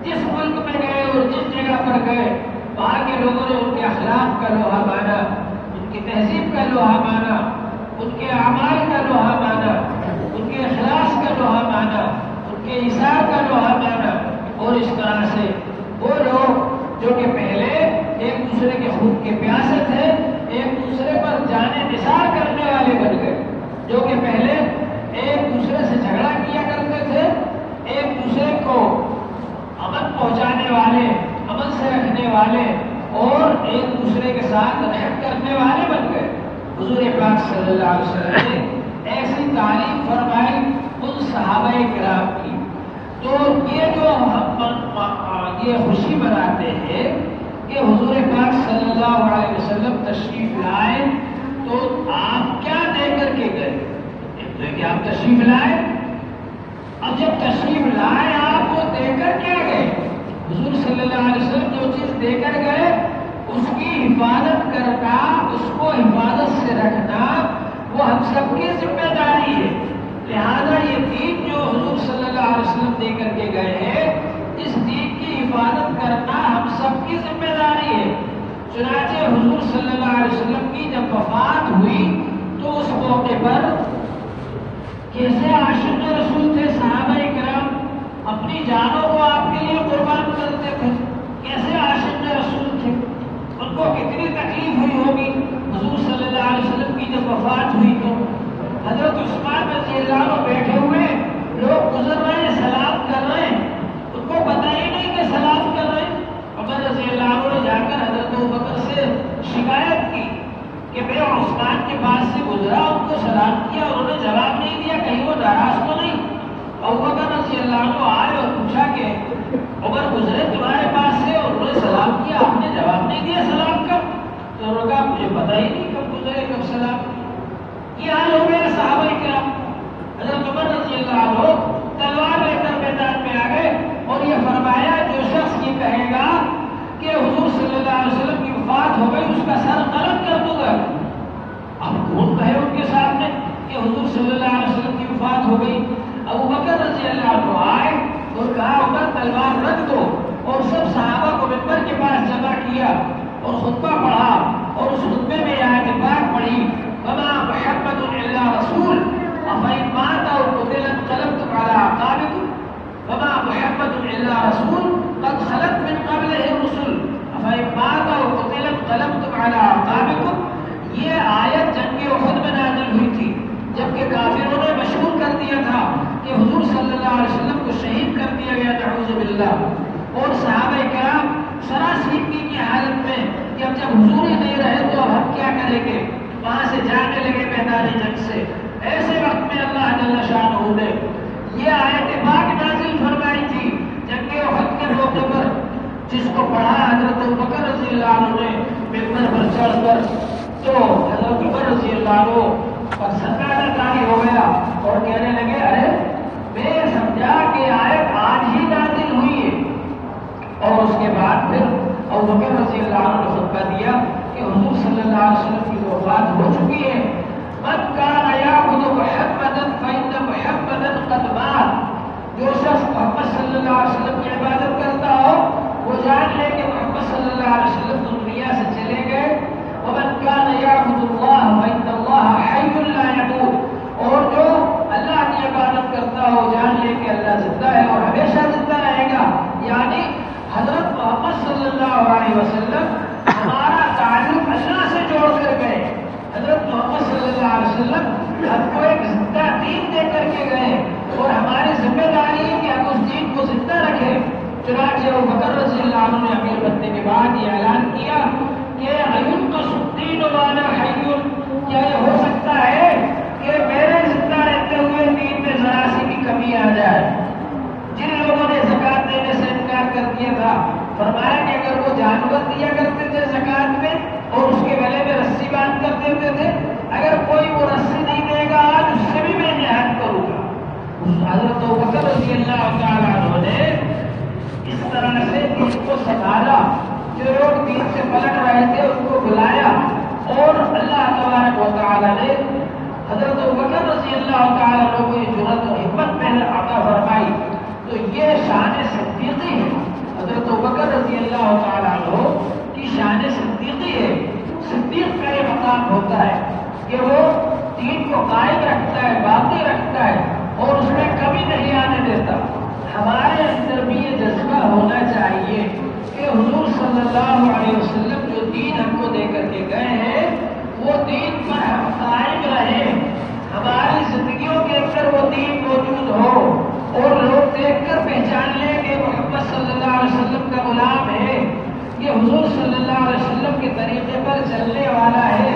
جس ملک میں گئے اور جس جگہ پر گئے، وہاں کے لوگوں نے ان کے اخلاق کا لوہا مانا، ان کی تہذیب کا لوہا مانا، ان کے اعمال کا لوہا مانا، ان کے اخلاص کا لوہا مانا، ان کے ایثار کا لوہا مانا۔ اور اس طرح سے وہ لوگ جو کہ پہلے ایک دوسرے کے خون کے پیاسے تھے، ایک دوسرے پر جانے نثار کرنے والے بن گئے، جو کہ پہلے ایک دوسرے سے جھگڑا کیا کرتے تھے، ایک دوسرے کو امن پہنچانے والے، امن سے رکھنے والے اور ایک دوسرے کے ساتھ رحم کرنے والے بن گئے۔ حضور پاک صلی اللہ علیہ وسلم نے ایسی تعلیم فرمائی ان صحابہ کرام کی۔ تو یہ جو ہم یہ خوشی مناتے ہیں کہ حضور پاک صلی اللہ علیہ وسلم تشریف لائے، تو آپ کیا دے کر کے گئے؟ ایک تو کہ آپ تشریف لائے، اب جب تشریف لائے آپ کو دے کر کیا گئے؟ حضور صلی اللہ جو چیز دے کر گئے اس کی حفاظت کرنا، اس کو حفاظت سے رکھنا وہ ہم سب کی ذمہ داری ہے۔ لہذا یہ دین جو حضور صلی اللہ علیہ وسلم دے کر کے گئے ہیں، اس دین کی حفاظت کرنا ہم سب کی ذمہ داری ہے۔ چنانچہ حضور صلی اللہ علیہ وسلم کی جب وفات ہوئی تو اس موقع پر کیسے عاشق رسول تھے صحابہ کرام، اپنی جانوں کو آپ کے لیے قربان کرتے تھے، کیسے عاشق رسول تھے، ان کو کتنی تکلیف ہوئی ہوگی۔ حضور صلی اللہ علیہ وسلم کی جب وفات ہوئی تو حضرت عثمان رضی اللہ عنہ بیٹھے ہوئے، لوگ گزر رہے ہیں، سلام کر رہے ہیں، ان کو پتہ ہی نہیں کہ سلام کر رہے ہیں۔ عمر رضی اللہ عنہ نے جا کر حضرت ابوبکر سے شکایت کی کہ میں عثمان کے پاس سے گزرا، ان کو سلام کیا، انہوں نے جواب نہیں دیا، کہیں وہ ناراض تو نہیں۔ ابوبکر رضی اللہ عنہ آئے اور پوچھا کہ عمر گزرے تمہارے پاس سے اور انہوں نے سلام کیا، آپ نے جواب نہیں دیا سلام کا؟ تو انہوں نے کہا مجھے پتہ ہی نہیں کب گزرے کب سلام۔ یہ حال ہو گیا صحابہ کرام۔ حضرت عمر رضی اللہ عنہ تلوار لے کر میدان میں آ گئے اور یہ فرمایا جو شخص یہ کہے گا کہ حضور صلی اللہ علیہ وسلم کی وفات ہو گئی، اس کا سر قلم کر دوں گا۔ اب کون کہے ان کے سامنے کہ حضور صلی اللہ علیہ وسلم کی وفات ہو گئی؟ ابوبکر رضی اللہ عنہ آئے اور کہا عمر تلوار رکھ دو، اور سب صحابہ کو منبر کے پاس جمع کیا اور خطبہ پڑھا، اور اس خطبے میں آیت پاک پڑھی وما محمد الا رسول افإن مات أو قتل انقلبتم على أعقابكم وما محمد الا رسول قد خلت من قبله الرسل افإن مات أو قتل انقلبتم على أعقابكم۔ یہ آیت جنگ احد میں نازل ہوئی تھی، جبکہ کافروں نے مشہور کر دیا تھا کہ حضور صلی اللہ علیہ وسلم کو شہید کر دیا گیا، نعوذ باللہ۔ اور صحابہ کرام سراسیمگی کی حالت میں کہ اب جب حضور ہی نہیں رہے تو اب ہم کیا کریں گے، وہاں سے جانے لگے میدان جنگ سے۔ ایسے وقت میں اللہ جل شانہ نے یہ آیت پاک نازل فرمائی تھی جنگ احد کے موقع پر، جس کو پڑھا حضرت ابوبکر رضی اللہ عنہ نے ممبر پر چڑھ کر، تو حضرت عمر رضی اللہ عنہ پر سناٹا طاری ہو گیا اور کہنے لگے ارے میں سمجھا کہ آیت آج ہی نازل ہوئی ہے۔ اور اس کے بعد پھر ابوبکر رضی اللہ عنہ نے خطبہ دیا کہ حضور صلی اللہ علیہ وسلم کی وفات ہو چکی ہے۔ من کان یعبد محمدا فإن محمدا قد مات۔ جو شخص محمد صلی اللہ علیہ وسلم کی عبادت کرتا ہو وہ جان لے کہ محمد صلی اللہ علیہ وسلم دنیا سے چلے گئے۔ ومن کان یعبد اللہ فإن اللہ حی لا يموت۔ اور جو اللہ کی عبادت کرتا ہو جان لے کہ اللہ زندہ ہے اور ہمیشہ زندہ رہے گا۔ یعنی حضرت محمد صلی اللہ علیہ وسلم ہمارا تعلق اللہ سے جوڑ کر گئے۔ حضرت محمد صلی اللہ علیہ وسلم ہم کو ایک زندہ دین دے کر کے گئے اور ہماری ذمہ داری ہے کہ ہم اس دین کو زندہ رکھیں۔ چنانچہ ابوبکر رضی اللہ عنہ نے امیر بننے کے بعد یہ اعلان کیا کہ ایُنقص الدین وانا حی، کیا یہ ہو سکتا ہے کہ میرے زندہ رہتے ہوئے دین میں ذرا سی بھی کمی آ جائے؟ جن لوگوں نے زکات دینے سے انکار کر دیا تھا، فرمایا کہ اگر وہ جانور دیا کرتے تھے زکات میں اور اس کے گلے میں رسی باندھ کر دیتے تھے، اگر کوئی وہ رسی نہیں دے گا آج اس سے بھی میں جہاد کروں گا۔ حضرت ابوبکر رضی اللہ تعالیٰ عنہ نے اس طرح سے دین کو سنبھالا، جو لوگ دین سے پلٹ رہے تھے ان کو بلایا، اور اللہ تبارک و تعالیٰ نے حضرت ابوبکر رضی اللہ تعالیٰ عنہ کو یہ جرأت اور ہمت پہلے عطا فرمائی۔ تو یہ شان صدیقی ہے، حضرت ابوبکر رضی اللہ تعالیٰ عنہ کی شان صدیقی ہے۔ صدیق کا یہ مقام ہوتا ہے کہ وہ دین کو قائم رکھتا ہے، باقی رکھتا ہے اور اس میں کمی نہیں آنے دیتا۔ ہمارے اندر بھی یہ جذبہ ہونا چاہیے کہ حضور صلی اللہ علیہ وسلم جو دین ہم کو دے کر کے گئے ہیں وہ دین پر ہم قائم رہیں، ہماری زندگیوں کے اندر وہ دین موجود ہو اور لوگ دیکھ کر پہچان لیں کہ محمد صلی اللہ علیہ وسلم کا غلام ہے، یہ حضور صلی اللہ علیہ وسلم کے طریقے پر چلنے والا ہے،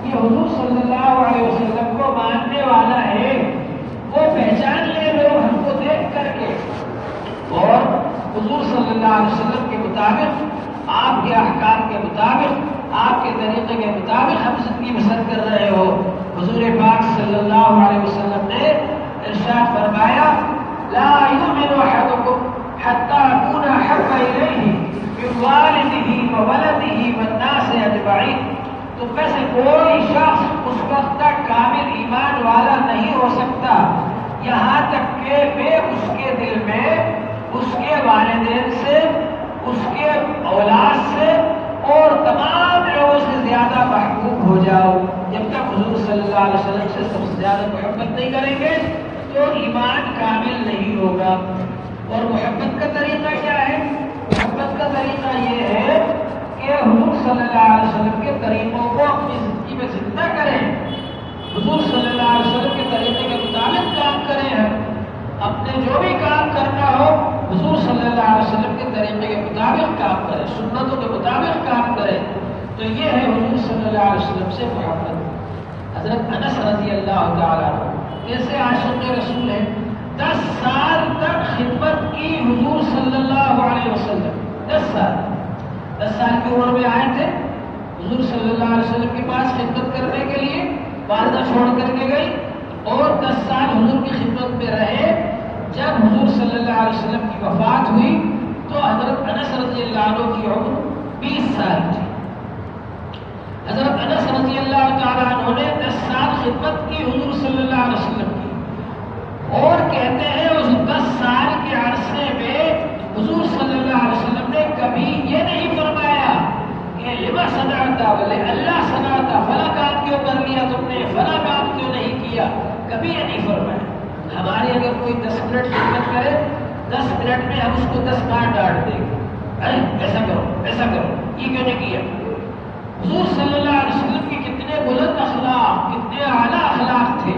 یہ حضور صلی اللہ علیہ وسلم کو ماننے والا ہے۔ وہ پہچان لے لوگ ہم کو دیکھ کر کے، اور حضور صلی اللہ علیہ وسلم کے مطابق، آپ کے احکام کے مطابق، آپ کے طریقے کے مطابق ہم زندگی بسر کر رہے ہو۔ حضور پاک صلی اللہ علیہ وسلم نے ارشاد فرمایا لا يؤمن احدكم حتى اكون احب اليه بوالدہ وولدہ والناس اجمعین، تم میں سے کوئی شخص اس وقت تک کامل ایمان والا نہیں ہو سکتا یہاں تک کہ وہ اس کے دل میں اس کے والدین سے، اس کے اولاد سے اور تمام لوگوں سے زیادہ محبوب ہو جاؤ۔ جب تک حضور صلی اللہ علیہ وسلم سے سب سے زیادہ محبت نہیں کریں گے تو ایمان کامل نہیں ہوگا۔ اور محبت کا طریقہ کیا ہے؟ محبت کا طریقہ یہ ہے کہ حضور صلی اللہ علیہ وسلم کے طریقوں کو اپنی زندگی میں زندہ کریں، حضور صلی اللہ علیہ وسلم کے طریقے کے مطابق کام کریں، اپنے جو بھی کام کرنا ہو حضور صلی اللہ علیہ وسلم کے طریقے کے مطابق کام کریں، سنتوں کے مطابق کام کریں۔ تو یہ ہے حضور صلی اللہ علیہ وسلم سے محبت۔ حضرت انس رضی اللہ تعالیٰ ایسے عاشق رسول ہیں، 10 سال تک خدمت کی حضور صلی اللہ علیہ وسلم، 10 سال کی عمر میں آئے تھے حضور صلی اللہ علیہ وسلم کے پاس خدمت کرنے کے لیے، والدہ چھوڑ کر کے گئی اور 10 سال حضور کی خدمت میں رہے۔ جب حضور صلی اللہ علیہ وسلم کی وفات ہوئی تو حضرت انس رضی اللہ عنہ کی عمر 20 سال تھی۔ حضرت انس رضی اللہ تعالیٰ عنہ نے 10 سال خدمت کی حضور صلی اللہ علیہ وسلم کی، اور کہتے ہیں اس 10 سال کے عرصے میں حضور صلی اللہ علیہ وسلم نے کبھی یہ نہیں فرمایا کہ لما صنعتا، بولے اللہ صنعتا، فلاں کام کیوں کر لیا تم نے، فلاں کام کیوں نہیں کیا، کبھی یہ نہیں فرمایا۔ ہماری اگر کوئی 10 منٹ خدمت کرے، 10 منٹ میں ہم اس کو 10 بار ڈانٹ دیں گے، ارے ایسا کرو ایسا کرو، یہ کیوں نہیں کیا۔ حضور صلی اللہ علیہ وسلم کے کتنے بلند اخلاق، کتنے اعلیٰ اخلاق تھے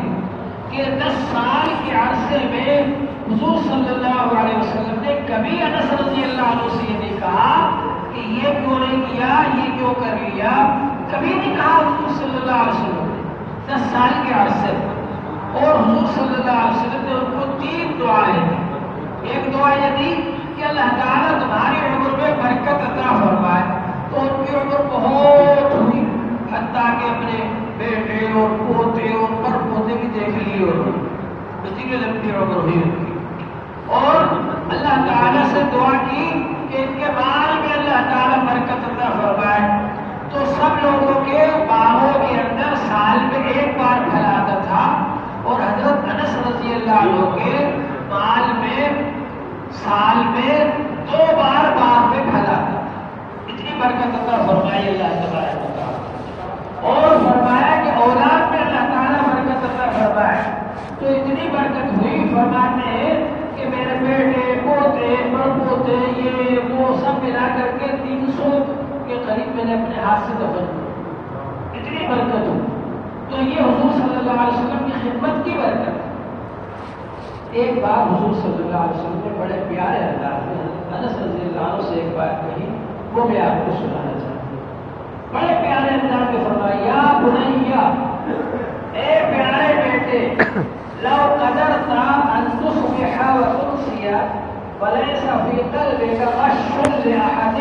کہ 10 سال کے عرصے میں حضور صلی اللہ علیہ وسلم نے کبھی انس رضی اللہ عنہ سے یہ نہیں کہا کہ یہ کیوں نہیں کیا، یہ کیوں کر لیا، کبھی نہیں کہا حضور صلی اللہ علیہ وسلم نے 10 سال کے عرصے میں۔ اور حضور صلی اللہ علیہ وسلم نے ان کو 3 دعائیں دی۔ ایک دعا یہ دی کہ اللہ تعالیٰ تمہاری عمر میں برکت عطا فرمائے، تو ان کی عمر بہت ہوئی، حتیٰ کہ اپنے بیٹے اور پوتے اور پر پوتے بھی دیکھ لیے، اور اتنی لمبی عمر ہوئی ان کی۔ اور اللہ تعالیٰ سے دعا کی کہ ان کے مال میں اللہ تعالیٰ برکت عطا فرمائے۔ تو سب لوگوں کے باغوں کے اندر سال میں 1 بار پھل آتا تھا، اور حضرت انس رضی اللہ عنہ کے مال میں سال میں 2 بار باغ میں پھل آتا تھا۔ اتنی برکت عطا فرمائی اللہ تبارک و تعالیٰ، اور فرمایا کہ اولاد میں اللہ تعالیٰ برکت عطا فرمائے۔ تو اتنی برکت ہوئی، فرماتے ہیں کہ میرے بیٹے پوتے پر پوتے یہ وہ سب ملا کر کے 300 کے قریب میں نے اپنے ہاتھ سے دفن کیا، اتنی برکت ہوئی۔ تو یہ حضور صلی اللہ علیہ وسلم کی خدمت کی برکت۔ ایک بار حضور صلی اللہ علیہ وسلم نے بڑے پیارے انداز میں انس رضی اللہ عنہ سے ایک بات کہی، وہ میں آپ کو سنانا چاہتا ہوں۔ بڑے پیارے انداز میں فرمایا، یا بنیا، اے پیارے بیٹے، لو قدرت ان تصبح وتمسي وليس في قلبك غش لأحد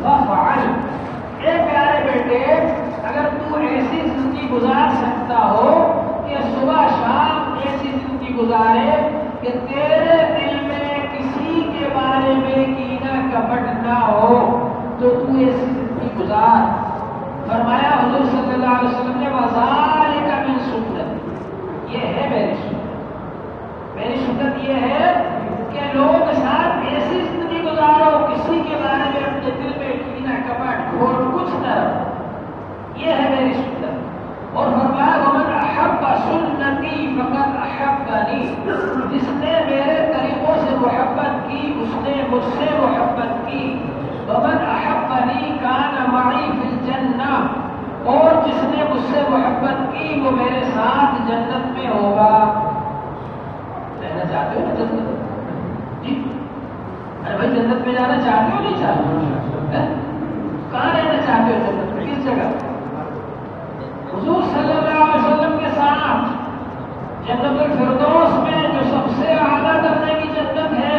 فافعل۔ اے پیارے بیٹے، اگر تو ایسی زندگی گزار سکتا ہو کہ صبح شام ایسی زندگی گزارے کہ تیرے دل میں کسی کے بارے میں کینہ کپٹ نہ ہو، تو تو ایسی زندگی گزار۔ فرمایا حضور صلی اللہ علیہ وسلم نے، وَذَلِكَ مِن سُنَّتِ، یہ ہے میری سنت۔ میری سنت یہ ہے کہ لوگوں کے ساتھ ایسی زندگی گزارو، کسی کے بارے میں اپنے دل میں کینہ کپٹ کھوٹ کچھ نہ رہو، یہ ہے میری سنت۔ اور فرمایا ومن احب سنتی فقد احبنی، جس نے میرے طریقوں سے محبت کی اس نے مجھ سے محبت کی۔ ومن احبنی کان معی فی الجنہ، اور جس نے مجھ سے محبت کی وہ میرے ساتھ جنت میں ہوگا۔ رہنا چاہتے ہو نا جنت میں؟ جی ارے بھائی جنت میں جانا چاہتے ہو نہیں چاہتے ہو؟ کہاں رہنا چاہتے ہو جنت میں، کس جگہ؟ حضور صلی اللہ علیہ وسلم کے ساتھ جنت الفردوس میں جو سب سے اعلیٰ درجے کی جنت ہے،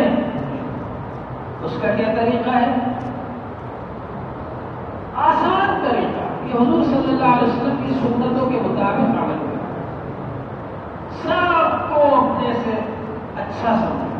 اس کا کیا طریقہ ہے؟ آسان طریقہ کہ حضور صلی اللہ علیہ وسلم کی سنتوں کے مطابق عمل کرنا، سب کو اپنے سے اچھا سمجھنا،